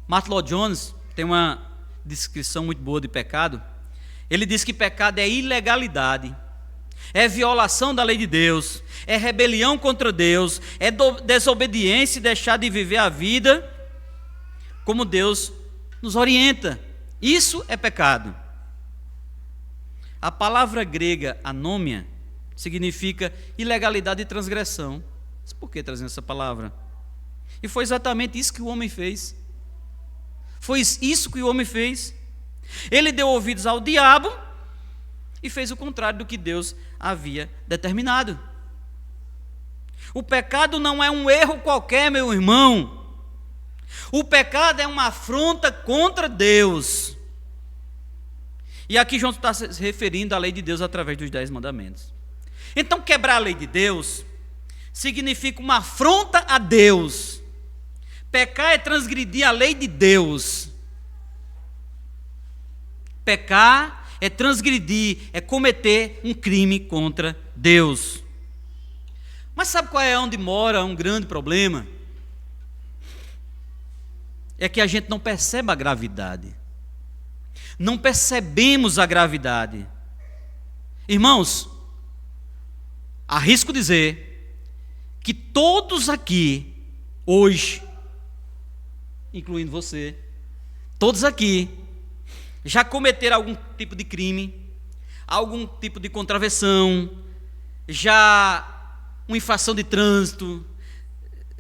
Martin Lloyd Jones tem uma descrição muito boa de pecado. Ele diz que pecado é ilegalidade, é violação da lei de Deus, é rebelião contra Deus, é desobediência e deixar de viver a vida como Deus nos orienta. Isso é pecado. A palavra grega anômia significa ilegalidade e transgressão. Mas por que trazendo essa palavra? E foi exatamente isso que o homem fez. Foi isso que o homem fez. Ele deu ouvidos ao diabo e fez o contrário do que Deus havia determinado. O pecado não é um erro qualquer, meu irmão. O pecado é uma afronta contra Deus. E aqui João está se referindo à lei de Deus através dos 10 mandamentos. Então, quebrar a lei de Deus significa uma afronta a Deus. Pecar é transgredir a lei de Deus. Pecar é transgredir, é cometer um crime contra Deus. Mas sabe qual é onde mora um grande problema? É que a gente não percebe a gravidade. Não percebemos a gravidade. Irmãos, arrisco dizer que todos aqui, hoje, incluindo você, todos aqui, já cometeram algum tipo de crime, algum tipo de contravenção, já uma infração de trânsito,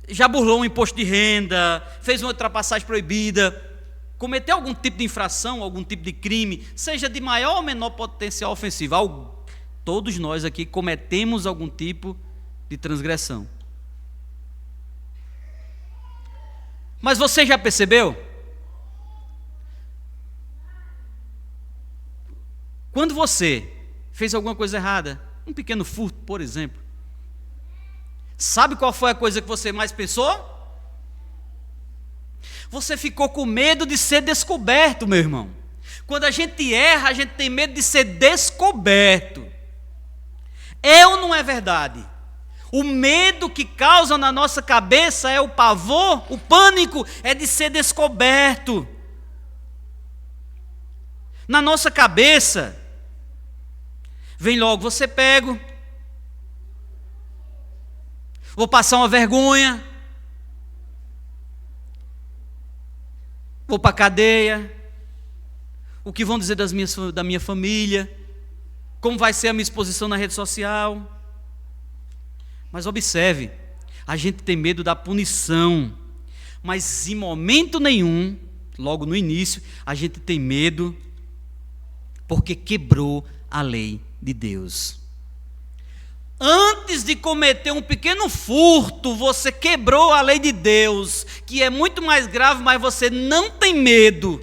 já burlou um imposto de renda, fez uma ultrapassagem proibida, cometeu algum tipo de infração, algum tipo de crime, seja de maior ou menor potencial ofensivo. Todos nós aqui cometemos algum tipo de transgressão. Mas você já percebeu? Quando você fez alguma coisa errada, um pequeno furto, por exemplo, sabe qual foi a coisa que você mais pensou? Você ficou com medo de ser descoberto, meu irmão. Quando a gente erra, a gente tem medo de ser descoberto. É ou não é verdade? O medo que causa na nossa cabeça é o pavor, o pânico é de ser descoberto. Na nossa cabeça, vem logo, vou ser pego, vou passar uma vergonha, vou para a cadeia, o que vão dizer da minha família, como vai ser a minha exposição na rede social. Mas observe, a gente tem medo da punição, mas em momento nenhum, logo no início, a gente tem medo porque quebrou a lei de Deus. Antes de cometer um pequeno furto, você quebrou a lei de Deus, que é muito mais grave, mas você não tem medo.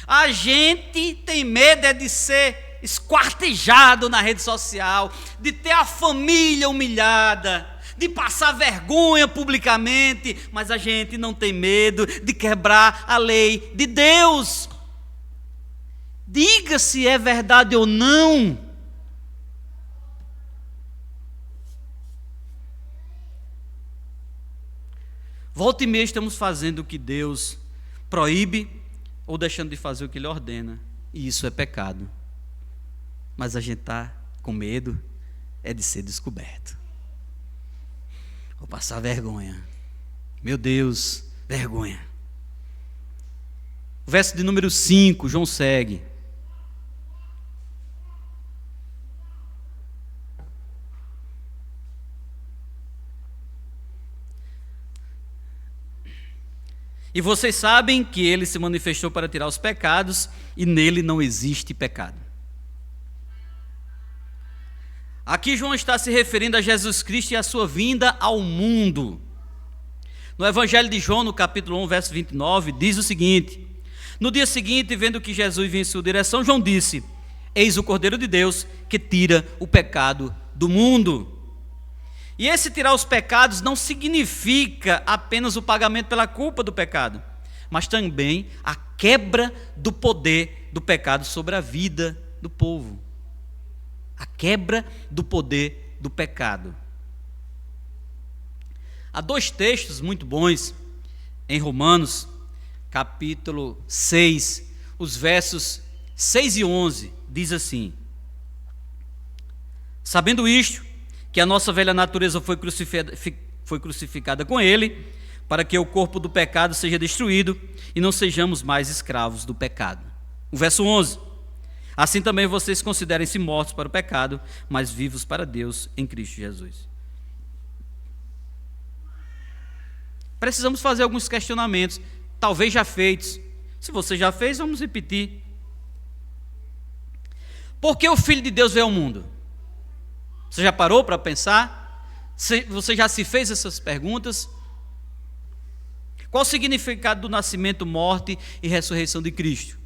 A gente tem medo é de ser esquartejado na rede social, de ter a família humilhada, de passar vergonha publicamente, mas a gente não tem medo de quebrar a lei de Deus. Diga se é verdade ou não. Volta e meia estamos fazendo o que Deus proíbe ou deixando de fazer o que Ele ordena, e isso é pecado. Mas a gente está com medo é de ser descoberto. Vou passar vergonha. Meu Deus, vergonha. O verso de número 5, João segue. E vocês sabem que Ele se manifestou para tirar os pecados, e nele não existe pecado. Aqui João está se referindo a Jesus Cristo e a sua vinda ao mundo. No Evangelho de João, no capítulo 1, verso 29, diz o seguinte: no dia seguinte, vendo que Jesus vinha em sua direção, João disse: Eis o Cordeiro de Deus que tira o pecado do mundo. E esse tirar os pecados não significa apenas o pagamento pela culpa do pecado, mas também a quebra do poder do pecado sobre a vida do povo. A quebra do poder do pecado. Há 2 textos muito bons em Romanos, capítulo 6, os versos 6 e 11, diz assim: sabendo isto, que a nossa velha natureza foi crucificada com ele, para que o corpo do pecado seja destruído e não sejamos mais escravos do pecado. O verso 11: assim também vocês considerem-se mortos para o pecado, mas vivos para Deus em Cristo Jesus. Precisamos fazer alguns questionamentos, talvez já feitos. Se você já fez, vamos repetir. Por que o Filho de Deus veio ao mundo? Você já parou para pensar? Você já se fez essas perguntas? Qual o significado do nascimento, morte e ressurreição de Cristo?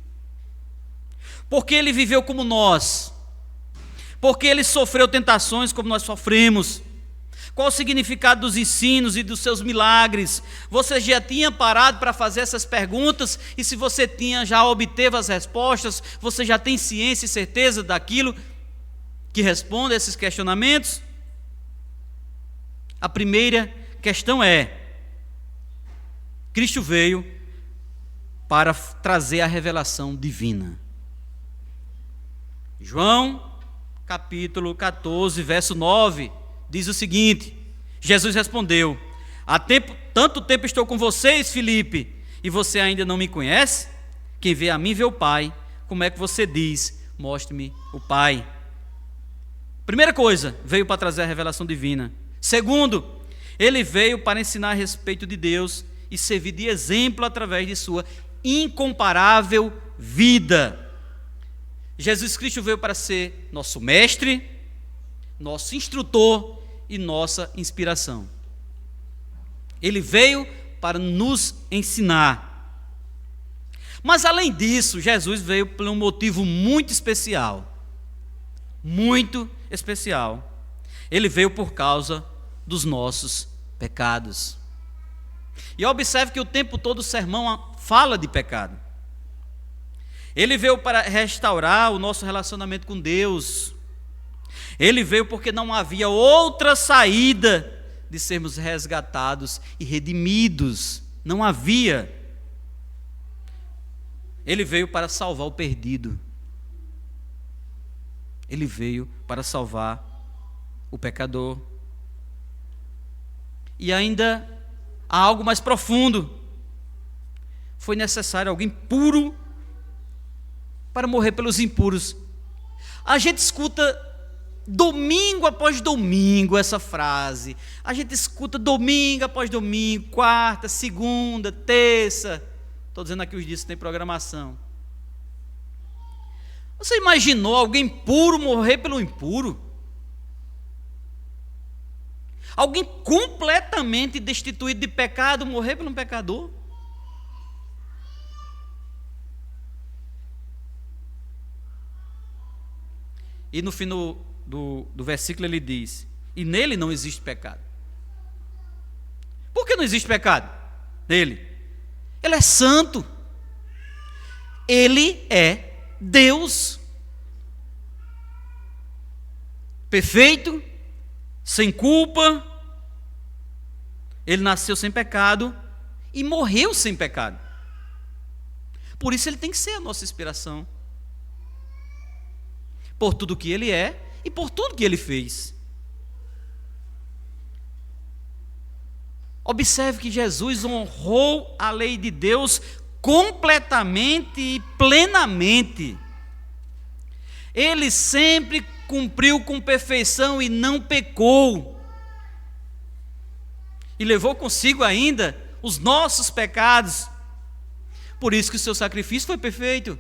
Porque ele viveu como nós? Porque ele sofreu tentações como nós sofremos? Qual o significado dos ensinos e dos seus milagres? Você já tinha parado para fazer essas perguntas? E se você já obteve as respostas, você já tem ciência e certeza daquilo que responde a esses questionamentos? A primeira questão é: Cristo veio para trazer a revelação divina. João, capítulo 14, verso 9, diz o seguinte: Jesus respondeu: há tanto tempo estou com vocês, Filipe, e você ainda não me conhece? Quem vê a mim vê o Pai. Como é que você diz, mostre-me o Pai? Primeira coisa, veio para trazer a revelação divina. Segundo, ele veio para ensinar a respeito de Deus e servir de exemplo através de sua incomparável vida. Jesus Cristo veio para ser nosso mestre, nosso instrutor e nossa inspiração. Ele veio para nos ensinar. Mas além disso, Jesus veio por um motivo muito especial. Muito especial. Ele veio por causa dos nossos pecados. E observe que o tempo todo o sermão fala de pecado. Ele veio para restaurar o nosso relacionamento com Deus. Ele veio porque não havia outra saída de sermos resgatados e redimidos. Não havia. Ele veio para salvar o perdido. Ele veio para salvar o pecador. E ainda há algo mais profundo. Foi necessário alguém puro para morrer pelos impuros. A gente escuta domingo após domingo essa frase. A gente escuta domingo após domingo, quarta, segunda, terça. Estou dizendo aqui os dias que tem programação. Você imaginou alguém puro morrer pelo impuro? Alguém completamente destituído de pecado morrer por um pecador? E no fim do versículo ele diz: e nele não existe pecado. Por que não existe pecado nele? Ele é santo. Ele é Deus. Perfeito, sem culpa. Ele nasceu sem pecado e morreu sem pecado. Por isso ele tem que ser a nossa inspiração. Por tudo que ele é e por tudo que ele fez. Observe que Jesus honrou a lei de Deus completamente e plenamente. Ele sempre cumpriu com perfeição e não pecou. E levou consigo ainda os nossos pecados. Por isso que o seu sacrifício foi perfeito.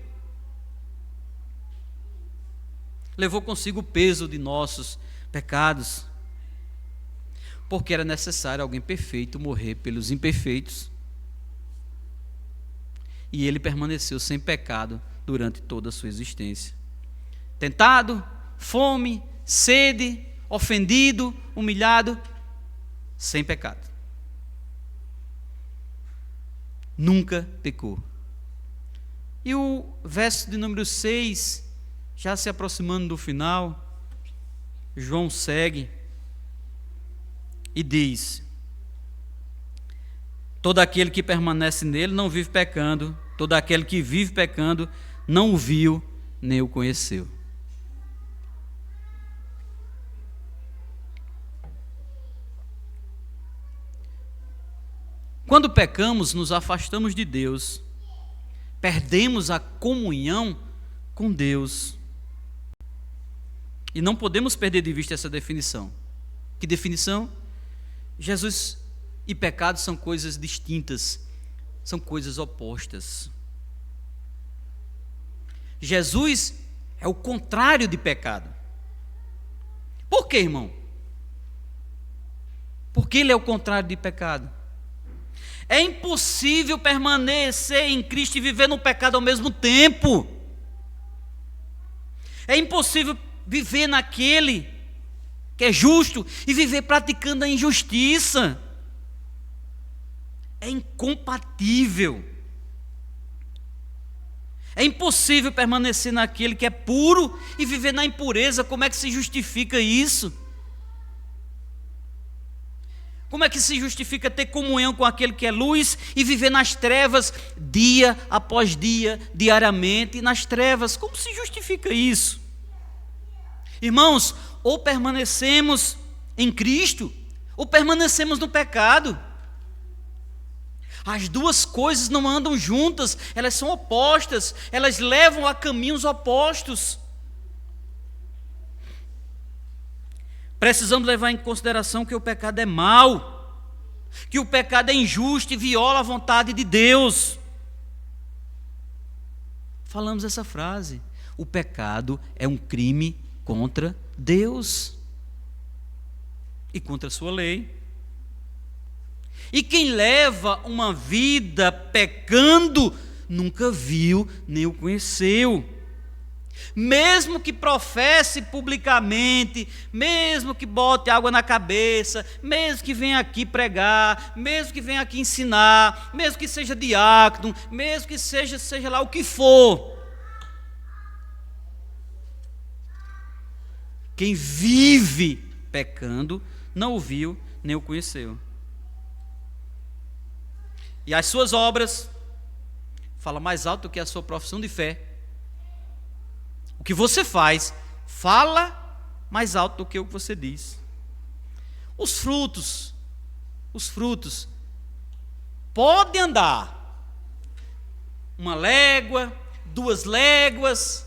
Levou consigo o peso de nossos pecados. Porque era necessário alguém perfeito morrer pelos imperfeitos. E ele permaneceu sem pecado durante toda a sua existência. tentado, fome, sede, ofendido, humilhado, sem pecado. Nunca pecou. E o verso de número 6, já se aproximando do final, João segue e diz: todo aquele que permanece nele não vive pecando, todo aquele que vive pecando não o viu nem o conheceu. Quando pecamos, nos afastamos de Deus, perdemos a comunhão com Deus. E não podemos perder de vista essa definição. Que definição? Jesus e pecado são coisas distintas, são coisas opostas. Jesus é o contrário de pecado. Por quê, irmão? Porque ele é o contrário de pecado. É impossível permanecer em Cristo e viver no pecado ao mesmo tempo. É impossível viver naquele que é justo e viver praticando a injustiça. É incompatível. É impossível permanecer naquele que é puro e viver na impureza. Como é que se justifica isso? Como é que se justifica ter comunhão com aquele que é luz e viver nas trevas dia após dia, diariamente nas trevas? Como se justifica isso? Irmãos, ou permanecemos em Cristo, ou permanecemos no pecado. As duas coisas não andam juntas, elas são opostas, elas levam a caminhos opostos. Precisamos levar em consideração que o pecado é mau, que o pecado é injusto e viola a vontade de Deus. Falamos essa frase: o pecado é um crime contra Deus e contra a sua lei. E quem leva uma vida pecando nunca viu nem o conheceu. Mesmo que professe publicamente, mesmo que bote água na cabeça, mesmo que venha aqui pregar, mesmo que venha aqui ensinar, mesmo que seja diácono, mesmo que seja lá o que for, quem vive pecando não o viu nem o conheceu. E as suas obras falam mais alto do que a sua profissão de fé. O que você faz fala mais alto do que o que você diz. Os frutos podem andar 1 légua, 2 léguas,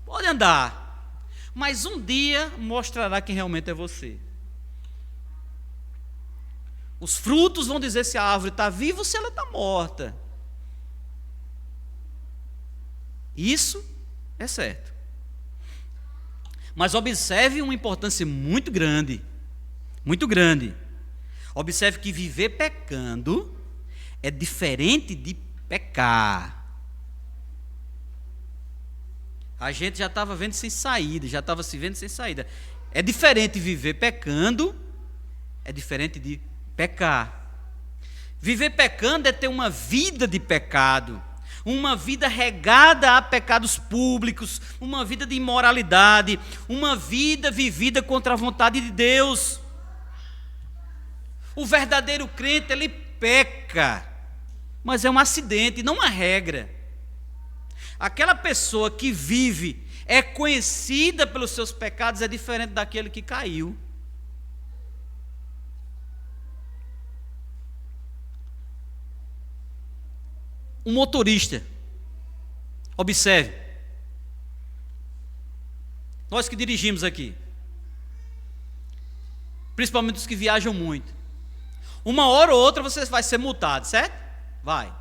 pode andar, mas um dia mostrará quem realmente é você. Os frutos vão dizer se a árvore está viva ou se ela está morta. Isso é certo. Mas observe uma importância muito grande. Muito grande. Observe que viver pecando é diferente de pecar. A gente já estava vendo sem saída, já estava se vendo sem saída. É diferente viver pecando, é diferente de pecar. Viver pecando é ter uma vida de pecado, uma vida regada a pecados públicos, uma vida de imoralidade, uma vida vivida contra a vontade de Deus. O verdadeiro crente, ele peca, mas é um acidente, não uma regra. Aquela pessoa que vive, é conhecida pelos seus pecados, é diferente daquele que caiu. Um motorista, observe, nós que dirigimos aqui, principalmente os que viajam muito, uma hora ou outra você vai ser multado, certo? Vai.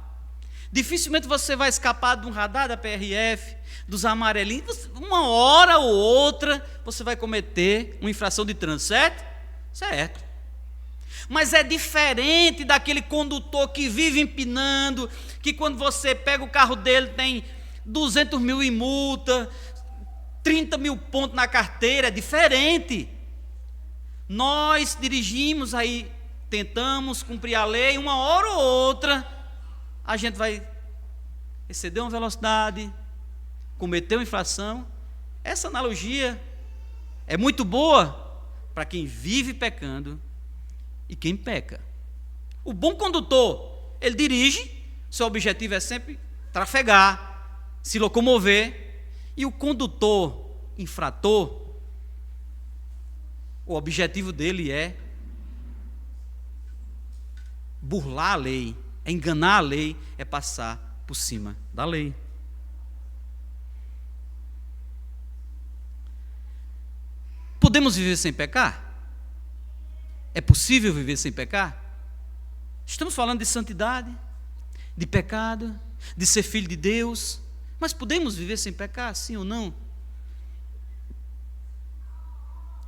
Dificilmente você vai escapar de um radar da PRF, dos amarelinhos. Uma hora ou outra você vai cometer uma infração de trânsito, certo? Certo. Mas é diferente daquele condutor que vive empinando, que quando você pega o carro dele tem 200 mil em multa, 30 mil pontos na carteira, é diferente. Nós dirigimos aí, tentamos cumprir a lei, uma hora ou outra, a gente vai exceder uma velocidade, cometer uma infração. Essa analogia é muito boa para quem vive pecando e quem peca. O bom condutor, ele dirige, seu objetivo é sempre trafegar, se locomover, e o condutor, infrator, o objetivo dele é burlar a lei, é enganar a lei, é passar por cima da lei. Podemos viver sem pecar? É possível viver sem pecar? Estamos falando de santidade, de pecado, de ser filho de Deus, mas podemos viver sem pecar, sim ou não?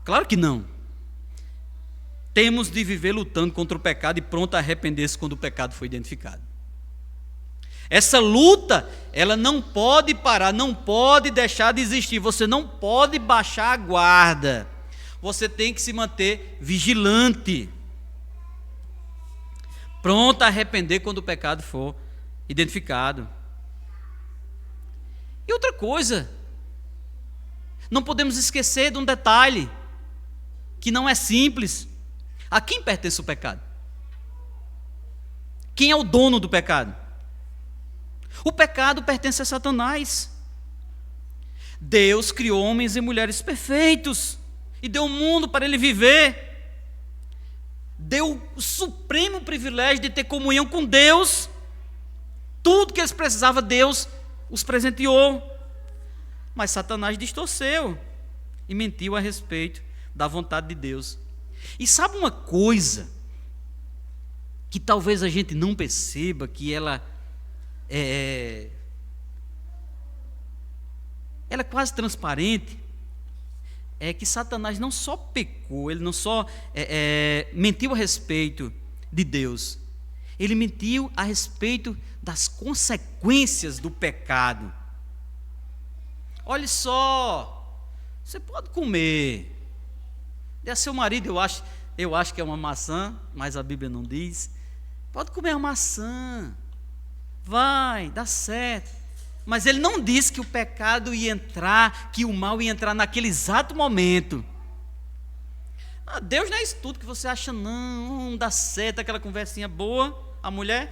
Claro que não. Temos de viver lutando contra o pecado e pronto a arrepender-se quando o pecado foi identificado. Essa luta, ela não pode parar, não pode deixar de existir. Você não pode baixar a guarda. Você tem que se manter vigilante, pronto a arrepender quando o pecado for identificado. E outra coisa, não podemos esquecer de um detalhe que não é simples. A quem pertence o pecado? Quem é o dono do pecado? O pecado pertence a Satanás. Deus criou homens e mulheres perfeitos e deu um mundo para ele viver. Deu o supremo privilégio de ter comunhão com Deus. Tudo que eles precisavam, Deus os presenteou. Mas Satanás distorceu e mentiu a respeito da vontade de Deus. E sabe uma coisa que talvez a gente não perceba, que ela é quase transparente, é que Satanás não só pecou, ele não só mentiu a respeito de Deus, ele mentiu a respeito das consequências do pecado. Olha só, você pode comer, dê a seu marido, eu acho que é uma maçã, mas a Bíblia não diz, pode comer a maçã, vai, dá certo. Mas ele não disse que o pecado ia entrar, que o mal ia entrar naquele exato momento. Deus não é isso tudo que você acha, não dá certo, aquela conversinha boa, a mulher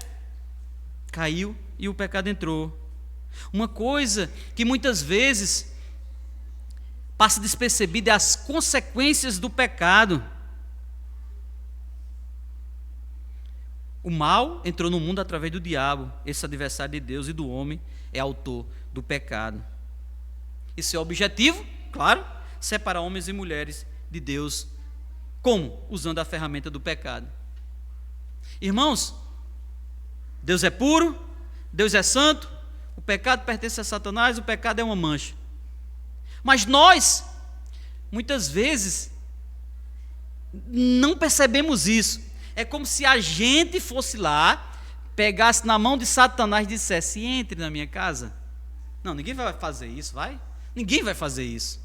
caiu e o pecado entrou. Uma coisa que muitas vezes passa despercebida é as consequências do pecado. O mal entrou no mundo através do diabo, esse adversário de Deus e do homem, é autor do pecado. E seu objetivo, claro, separar homens e mulheres de Deus. Como? Usando a ferramenta do pecado. Irmãos, Deus é puro, Deus é santo, o pecado pertence a Satanás, o pecado é uma mancha. Mas nós, muitas vezes, não percebemos isso. É como se a gente fosse lá, pegasse na mão de Satanás e dissesse: entre na minha casa. Não, ninguém vai fazer isso, vai? Ninguém vai fazer isso.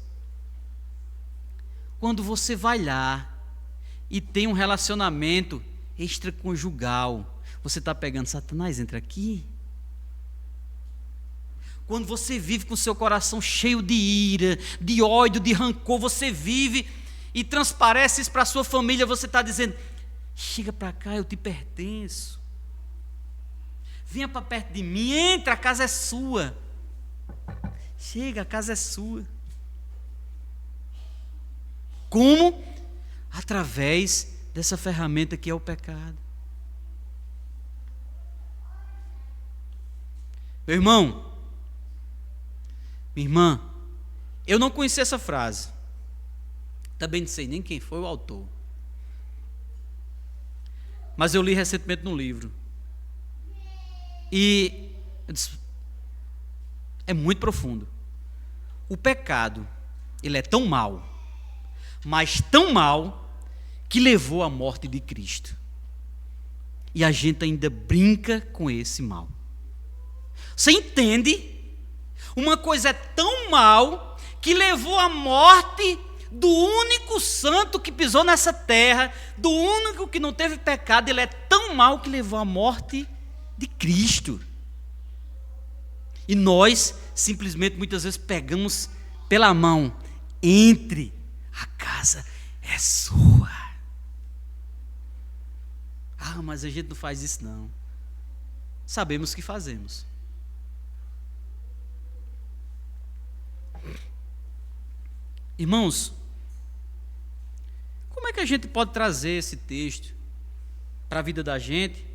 Quando você vai lá e tem um relacionamento extraconjugal, você está pegando: Satanás, entra aqui. Quando você vive com seu coração cheio de ira, de ódio, de rancor, você vive e transparece isso para a sua família, você está dizendo: chega para cá, eu te pertenço. Venha para perto de mim, entra, a casa é sua. Chega, a casa é sua. Como? Através dessa ferramenta que é o pecado. Meu irmão, minha irmã, eu não conheci essa frase. Também não sei nem quem foi o autor. Mas eu li recentemente num livro. E eu disse, é muito profundo. O pecado, ele é tão mau, mas tão mau, que levou à morte de Cristo. E a gente ainda brinca com esse mal. Você entende? Uma coisa é tão mal que levou à morte do único santo que pisou nessa terra, do único que não teve pecado. Ele é tão mau que levou à morte de Cristo. E nós simplesmente muitas vezes pegamos pela mão: entre, a casa é sua. Ah, mas a gente não faz isso não. Sabemos que fazemos. Irmãos, como é que a gente pode trazer esse texto para a vida da gente,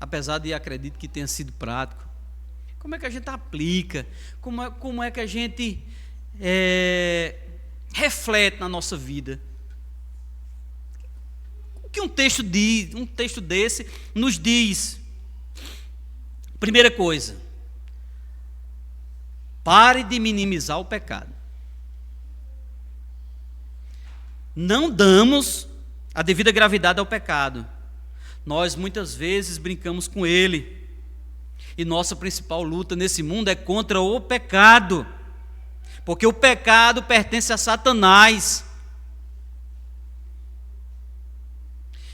apesar de acredito que tenha sido prático? Como é que a gente aplica? Como é que a gente reflete na nossa vida? O que um texto desse nos diz? Primeira coisa, pare de minimizar o pecado. Não damos a devida gravidade ao pecado. Nós muitas vezes brincamos com ele. E nossa principal luta nesse mundo é contra o pecado. Porque o pecado pertence a Satanás.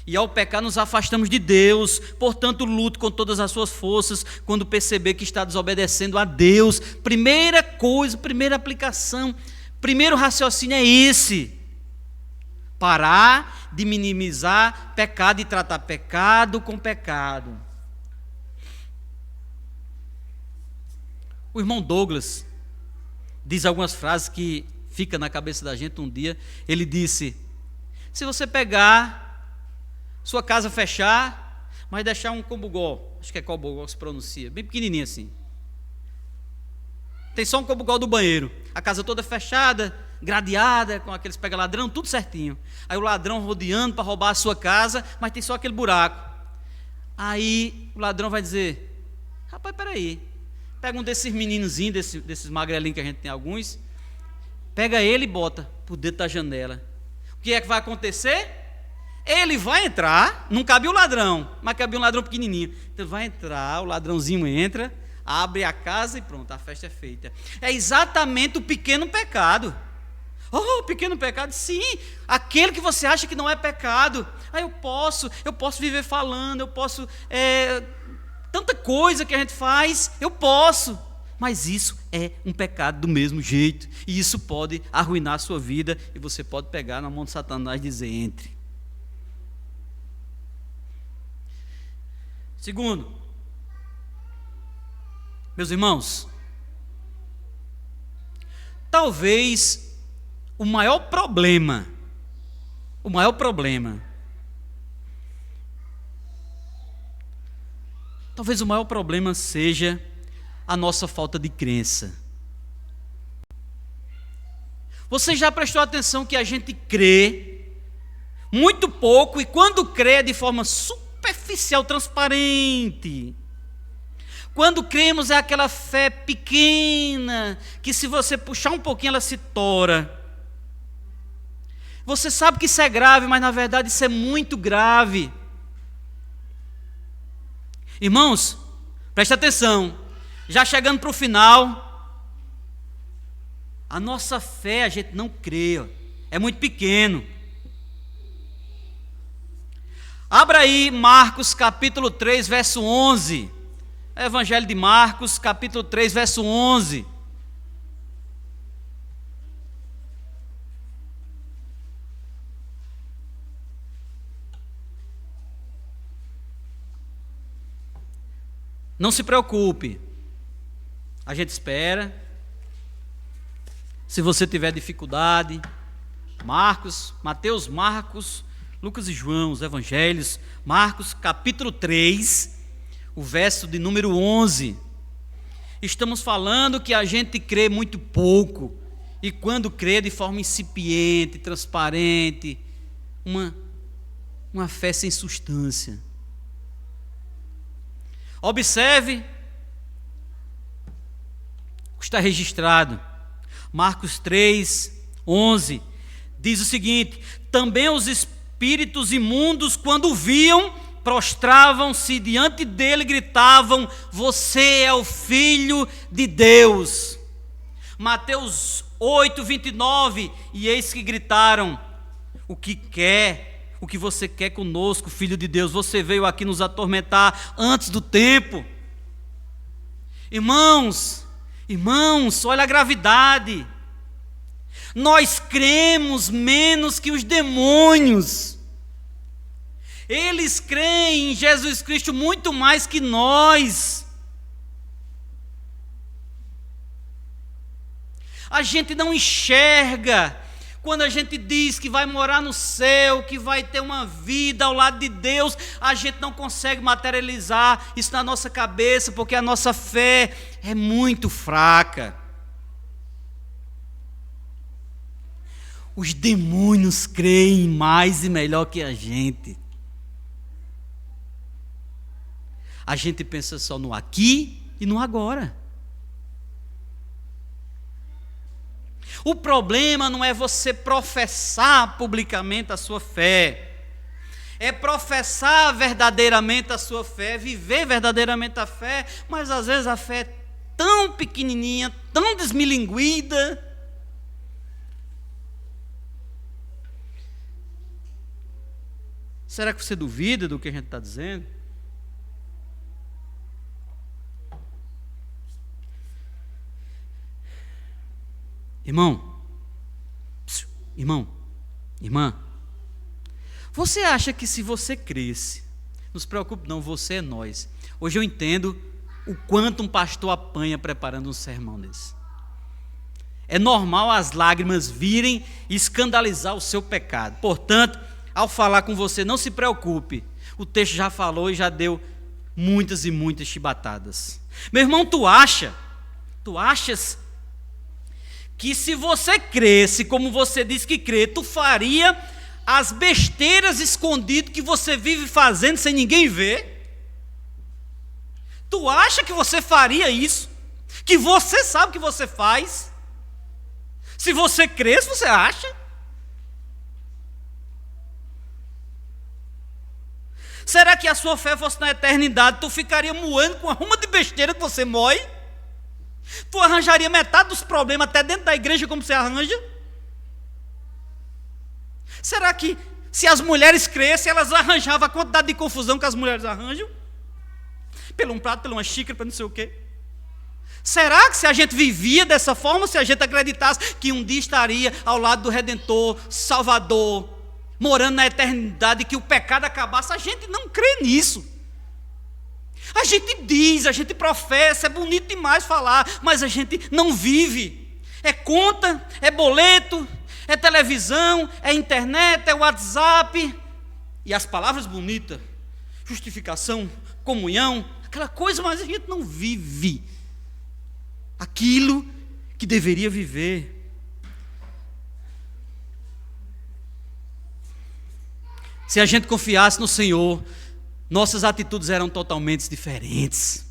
E ao pecar nos afastamos de Deus. Portanto, lute com todas as suas forças quando perceber que está desobedecendo a Deus. Primeira coisa, primeira aplicação, primeiro raciocínio é esse: parar de minimizar pecado e tratar pecado com pecado. O irmão Douglas diz algumas frases que ficam na cabeça da gente um dia. Ele disse: se você pegar sua casa, fechar, mas deixar um cobogó, acho que é cobogó que se pronuncia, bem pequenininho assim, tem só um cobogó do banheiro, a casa toda fechada, gradeada, com aqueles pega-ladrão, tudo certinho. Aí o ladrão rodeando para roubar a sua casa, mas tem só aquele buraco. Aí o ladrão vai dizer: rapaz, peraí, pega um desses meninozinhos, desses magrelinhos que a gente tem alguns, pega ele e bota por dentro da janela. O que é que vai acontecer? Ele vai entrar, não cabe o ladrão, mas cabe um ladrão pequenininho. Então vai entrar, o ladrãozinho entra, abre a casa e pronto, a festa é feita. É exatamente o pequeno pecado. Oh, pequeno pecado, sim, aquele que você acha que não é pecado. Ah, eu posso viver falando, eu posso, tanta coisa que a gente faz, eu posso. Mas isso é um pecado do mesmo jeito. E isso pode arruinar a sua vida. E você pode pegar na mão de Satanás e dizer: entre. Segundo, meus irmãos, talvez o maior problema seja a nossa falta de crença. Você já prestou atenção que a gente crê muito pouco, e quando crê é de forma superficial, transparente. Quando cremos é aquela fé pequena, que se você puxar um pouquinho ela se tora. Você sabe que isso é grave, mas na verdade isso é muito grave. Irmãos, preste atenção, já chegando para o final, a nossa fé a gente não crê, é muito pequeno. Abra aí Marcos capítulo 3, verso 11. Evangelho de Marcos, capítulo 3, verso 11. Não se preocupe, a gente espera. Se você tiver dificuldade, Mateus, Marcos, Lucas e João, os evangelhos, Marcos capítulo 3, o verso de número 11. Estamos falando que a gente crê muito pouco, e quando crê de forma incipiente, transparente, uma fé sem substância. Observe, está registrado, Marcos 3, 11, diz o seguinte: também os espíritos imundos, quando viam, prostravam-se diante dele e gritavam: você é o Filho de Deus. Mateus 8, 29, e eis que gritaram: o que você quer conosco, Filho de Deus? Você veio aqui nos atormentar antes do tempo. Irmãos, olha a gravidade. Nós cremos menos que os demônios. Eles creem em Jesus Cristo muito mais que nós. A gente não enxerga quando a gente diz que vai morar no céu, que vai ter uma vida ao lado de Deus. A gente não consegue materializar isso na nossa cabeça, porque a nossa fé é muito fraca. Os demônios creem mais e melhor que a gente. A gente pensa só no aqui e no agora. O problema não é você professar publicamente a sua fé, é professar verdadeiramente a sua fé, viver verdadeiramente a fé, mas às vezes a fé é tão pequenininha, tão desmilinguida. Será que você duvida do que a gente está dizendo? Irmão, irmã, você acha que se você cresce, não se preocupe não, você é nós. Hoje eu entendo o quanto um pastor apanha preparando um sermão desse. É normal as lágrimas virem e escandalizar o seu pecado. Portanto, ao falar com você, não se preocupe, o texto já falou e já deu muitas e muitas chibatadas. Meu irmão, tu achas que se você cresce como você diz que crê, tu faria as besteiras escondidas que você vive fazendo sem ninguém ver? Tu acha que você faria isso? Que você sabe o que você faz? Se você cresce, você acha? Será que a sua fé fosse na eternidade, tu ficaria moando com a ruma de besteira que você moe? Tu arranjaria metade dos problemas até dentro da igreja como você arranja? Será que se as mulheres crescem, elas arranjavam a quantidade de confusão que as mulheres arranjam? Pelo um prato, pela uma xícara, para não sei o quê. Será que se a gente vivia dessa forma, se a gente acreditasse que um dia estaria ao lado do Redentor, Salvador, morando na eternidade, que o pecado acabasse, a gente não crê nisso. A gente diz, a gente professa, é bonito demais falar, mas a gente não vive. É conta, é boleto, é televisão, é internet, é WhatsApp. E as palavras bonitas, justificação, comunhão, aquela coisa, mas a gente não vive aquilo que deveria viver. Se a gente confiasse no Senhor, nossas atitudes eram totalmente diferentes.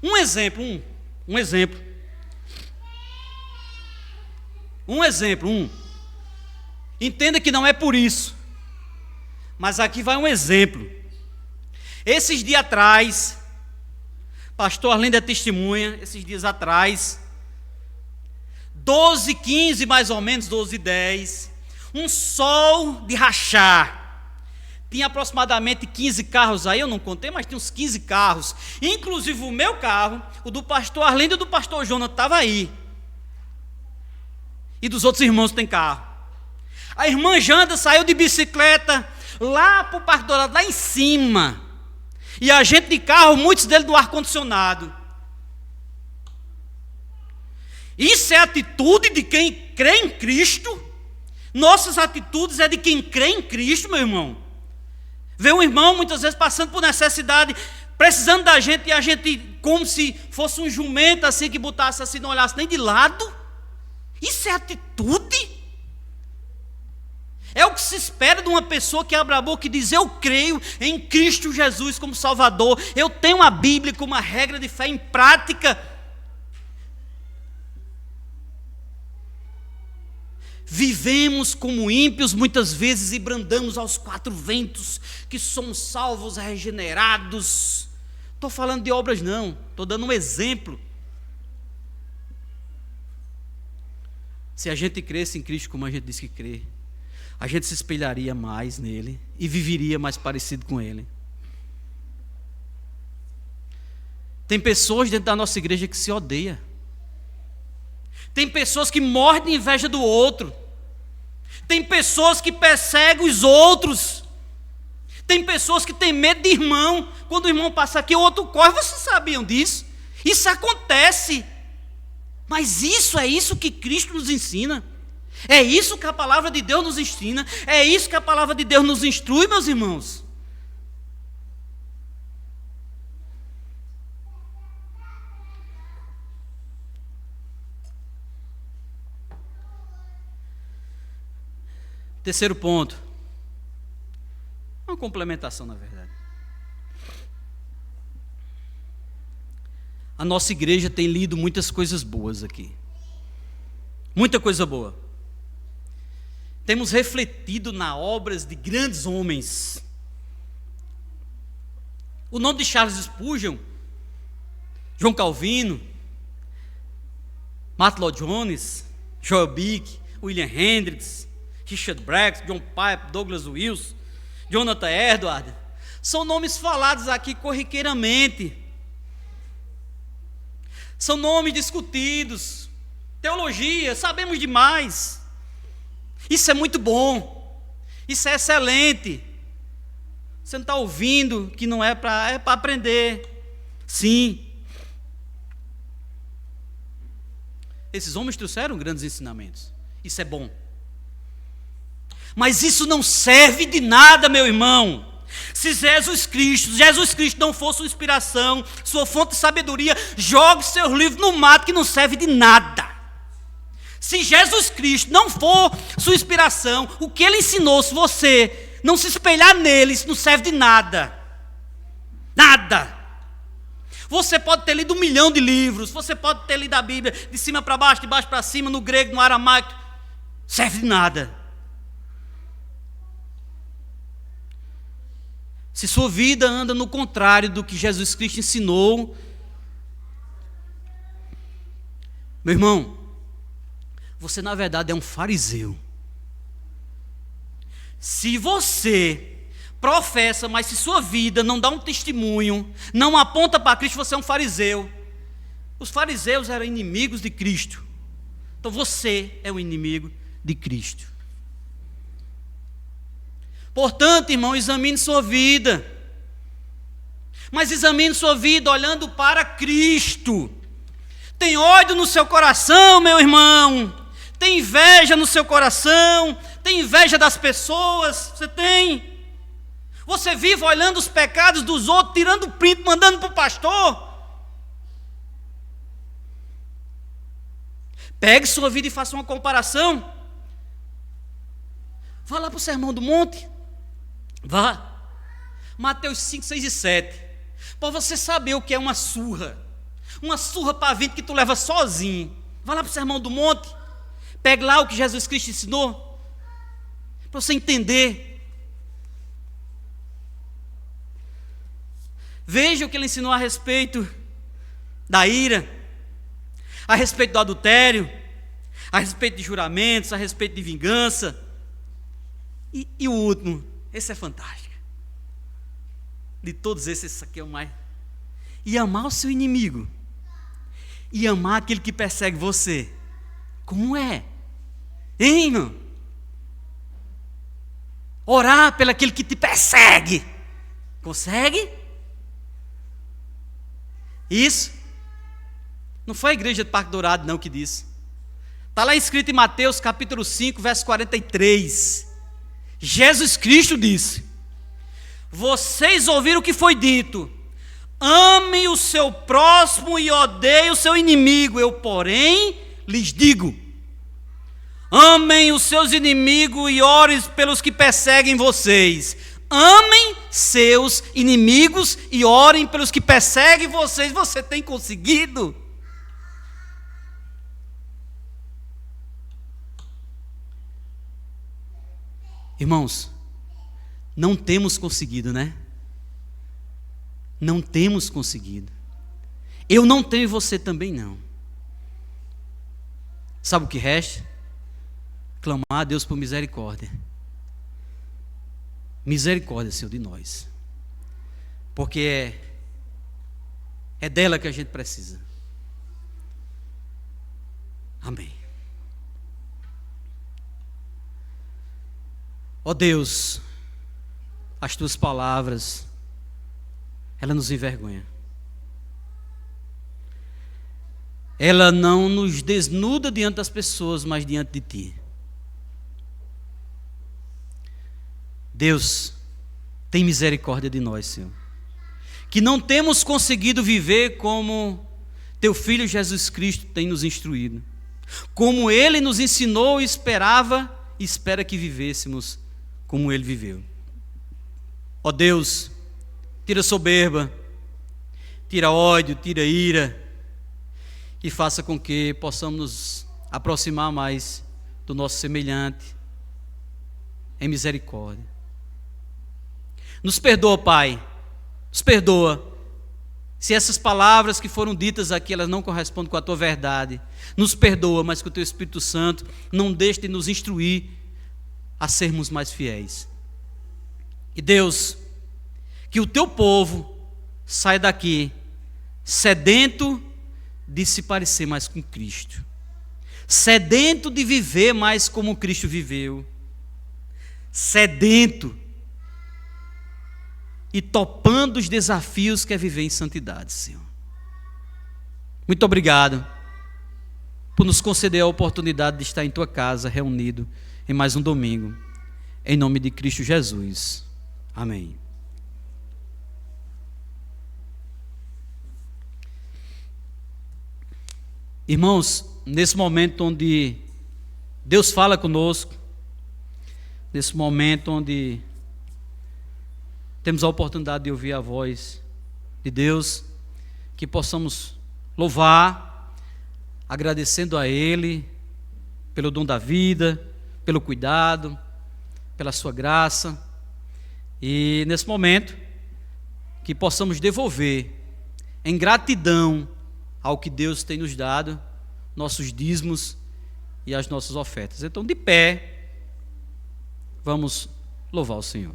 Um exemplo. Entenda que não é por isso, mas aqui vai um exemplo. Esses dias atrás, pastor Arlindo é testemunha, esses dias atrás, 12h15 mais ou menos, 12h10, um sol de rachar. Tinha aproximadamente 15 carros aí, eu não contei, mas tinha uns 15 carros. Inclusive o meu carro, o do pastor Arlindo e do pastor Jonas estava aí. E dos outros irmãos que tem carro. A irmã Janda saiu de bicicleta lá para o Parque Dourado, lá em cima. E a gente de carro, muitos deles do ar-condicionado. Isso é atitude de quem crê em Cristo? Nossas atitudes é de quem crê em Cristo, meu irmão. Vê um irmão muitas vezes passando por necessidade, precisando da gente, e a gente como se fosse um jumento assim, que botasse assim, não olhasse nem de lado. Isso é atitude? É o que se espera de uma pessoa que abre a boca e diz: eu creio em Cristo Jesus como Salvador, eu tenho a Bíblia como uma regra de fé em prática. Vivemos como ímpios muitas vezes e brandamos aos quatro ventos que somos salvos, regenerados, Estou falando de obras não, estou dando um exemplo. Se a gente cresce em Cristo como a gente diz que crê, a gente se espelharia mais nele e viveria mais parecido com ele. Tem pessoas dentro da nossa igreja que se odeiam. Tem pessoas que morrem de inveja do outro. Tem pessoas que perseguem os outros. Tem pessoas que têm medo de irmão. Quando o irmão passa aqui, o outro corre. Vocês sabiam disso? Isso acontece. Mas isso é isso que Cristo nos ensina. É isso que a palavra de Deus nos ensina. É isso que a palavra de Deus nos instrui, meus irmãos. Terceiro ponto. Uma complementação, na verdade. A nossa igreja tem lido muitas coisas boas aqui. Muita coisa boa. Temos refletido nas obras de grandes homens. O nome de Charles Spurgeon, João Calvino, Martyn Lloyd-Jones, Joel Bick, William Hendricks, Richard Bragg, John Piper, Douglas Wilson, Jonathan Edwards, são nomes falados aqui corriqueiramente. São nomes discutidos. Teologia, sabemos demais. Isso é muito bom. Isso é excelente. Você não está ouvindo que não é para aprender. Sim. Esses homens trouxeram grandes ensinamentos. Isso é bom. Mas isso não serve de nada, meu irmão. Se Jesus Cristo não for sua inspiração, sua fonte de sabedoria, jogue seus livros no mato que não serve de nada. Se Jesus Cristo não for sua inspiração, o que ele ensinou, se você não se espelhar nele, isso não serve de nada. Nada. Você pode ter lido 1 milhão de livros, você pode ter lido a Bíblia de cima para baixo, de baixo para cima, no grego, no aramaico, serve de nada. Se sua vida anda no contrário do que Jesus Cristo ensinou, meu irmão, você na verdade é um fariseu. Se você professa, mas se sua vida não dá um testemunho, não aponta para Cristo, você é um fariseu. Os fariseus eram inimigos de Cristo. Então você é um inimigo de Cristo. Portanto, irmão, examine sua vida. Mas examine sua vida olhando para Cristo. Tem ódio no seu coração, meu irmão? Tem inveja no seu coração? Tem inveja das pessoas? Você tem? Você vive olhando os pecados dos outros, tirando print, mandando para o pastor? Pegue sua vida e faça uma comparação. Vá lá para o Sermão do Monte. Vá. Mateus 5, 6 e 7. Para você saber o que é uma surra. Uma surra para 20 que tu leva sozinho. Vá lá para o Sermão do Monte. Pegue lá o que Jesus Cristo ensinou. Para você entender. Veja o que ele ensinou a respeito da ira, a respeito do adultério, a respeito de juramentos, a respeito de vingança. E o último, esse é fantástico. De todos esses, esse aqui é o mais. E amar o seu inimigo. E amar aquele que persegue você. Como é? Hein, irmão? Orar pelo aquele que te persegue. Consegue? Isso. Não foi a igreja de Parque Dourado não que disse. Está lá escrito em Mateus capítulo 5, verso 43. Jesus Cristo disse: vocês ouviram o que foi dito, ame o seu próximo e odeie o seu inimigo. Eu, porém, lhes digo, amem os seus inimigos e orem pelos que perseguem vocês. Amem seus inimigos e orem pelos que perseguem vocês. Você tem conseguido? Irmãos, não temos conseguido, né? não temos conseguido. Eu não tenho e você também não. Sabe o que resta? Clamar a Deus por misericórdia. Misericórdia, Senhor, de nós. Porque é dela que a gente precisa. Amém. Ó Deus, as tuas palavras, ela nos envergonha. Ela não nos desnuda diante das pessoas, mas diante de ti. Deus, tem misericórdia de nós, Senhor. Que não temos conseguido viver como teu Filho Jesus Cristo tem nos instruído. Como Ele nos ensinou e esperava e espera que vivêssemos como Ele viveu. Ó Deus, tira soberba, tira ódio, tira ira, e faça com que possamos nos aproximar mais do nosso semelhante em misericórdia. Nos perdoa, Pai, nos perdoa, se essas palavras que foram ditas aqui, elas não correspondem com a Tua verdade. Nos perdoa, mas que o Teu Espírito Santo não deixe de nos instruir a sermos mais fiéis. E Deus, que o Teu povo saia daqui sedento de se parecer mais com Cristo, sedento de viver mais como Cristo viveu, sedento e topando os desafios que é viver em santidade, Senhor. Muito obrigado por nos conceder a oportunidade de estar em Tua casa, reunido em mais um domingo, em nome de Cristo Jesus. Amém. Irmãos, nesse momento onde Deus fala conosco, nesse momento onde temos a oportunidade de ouvir a voz de Deus, que possamos louvar, agradecendo a Ele pelo dom da vida, pelo cuidado, pela sua graça, e nesse momento que possamos devolver em gratidão ao que Deus tem nos dado, nossos dízimos e as nossas ofertas. Então, de pé, vamos louvar o Senhor.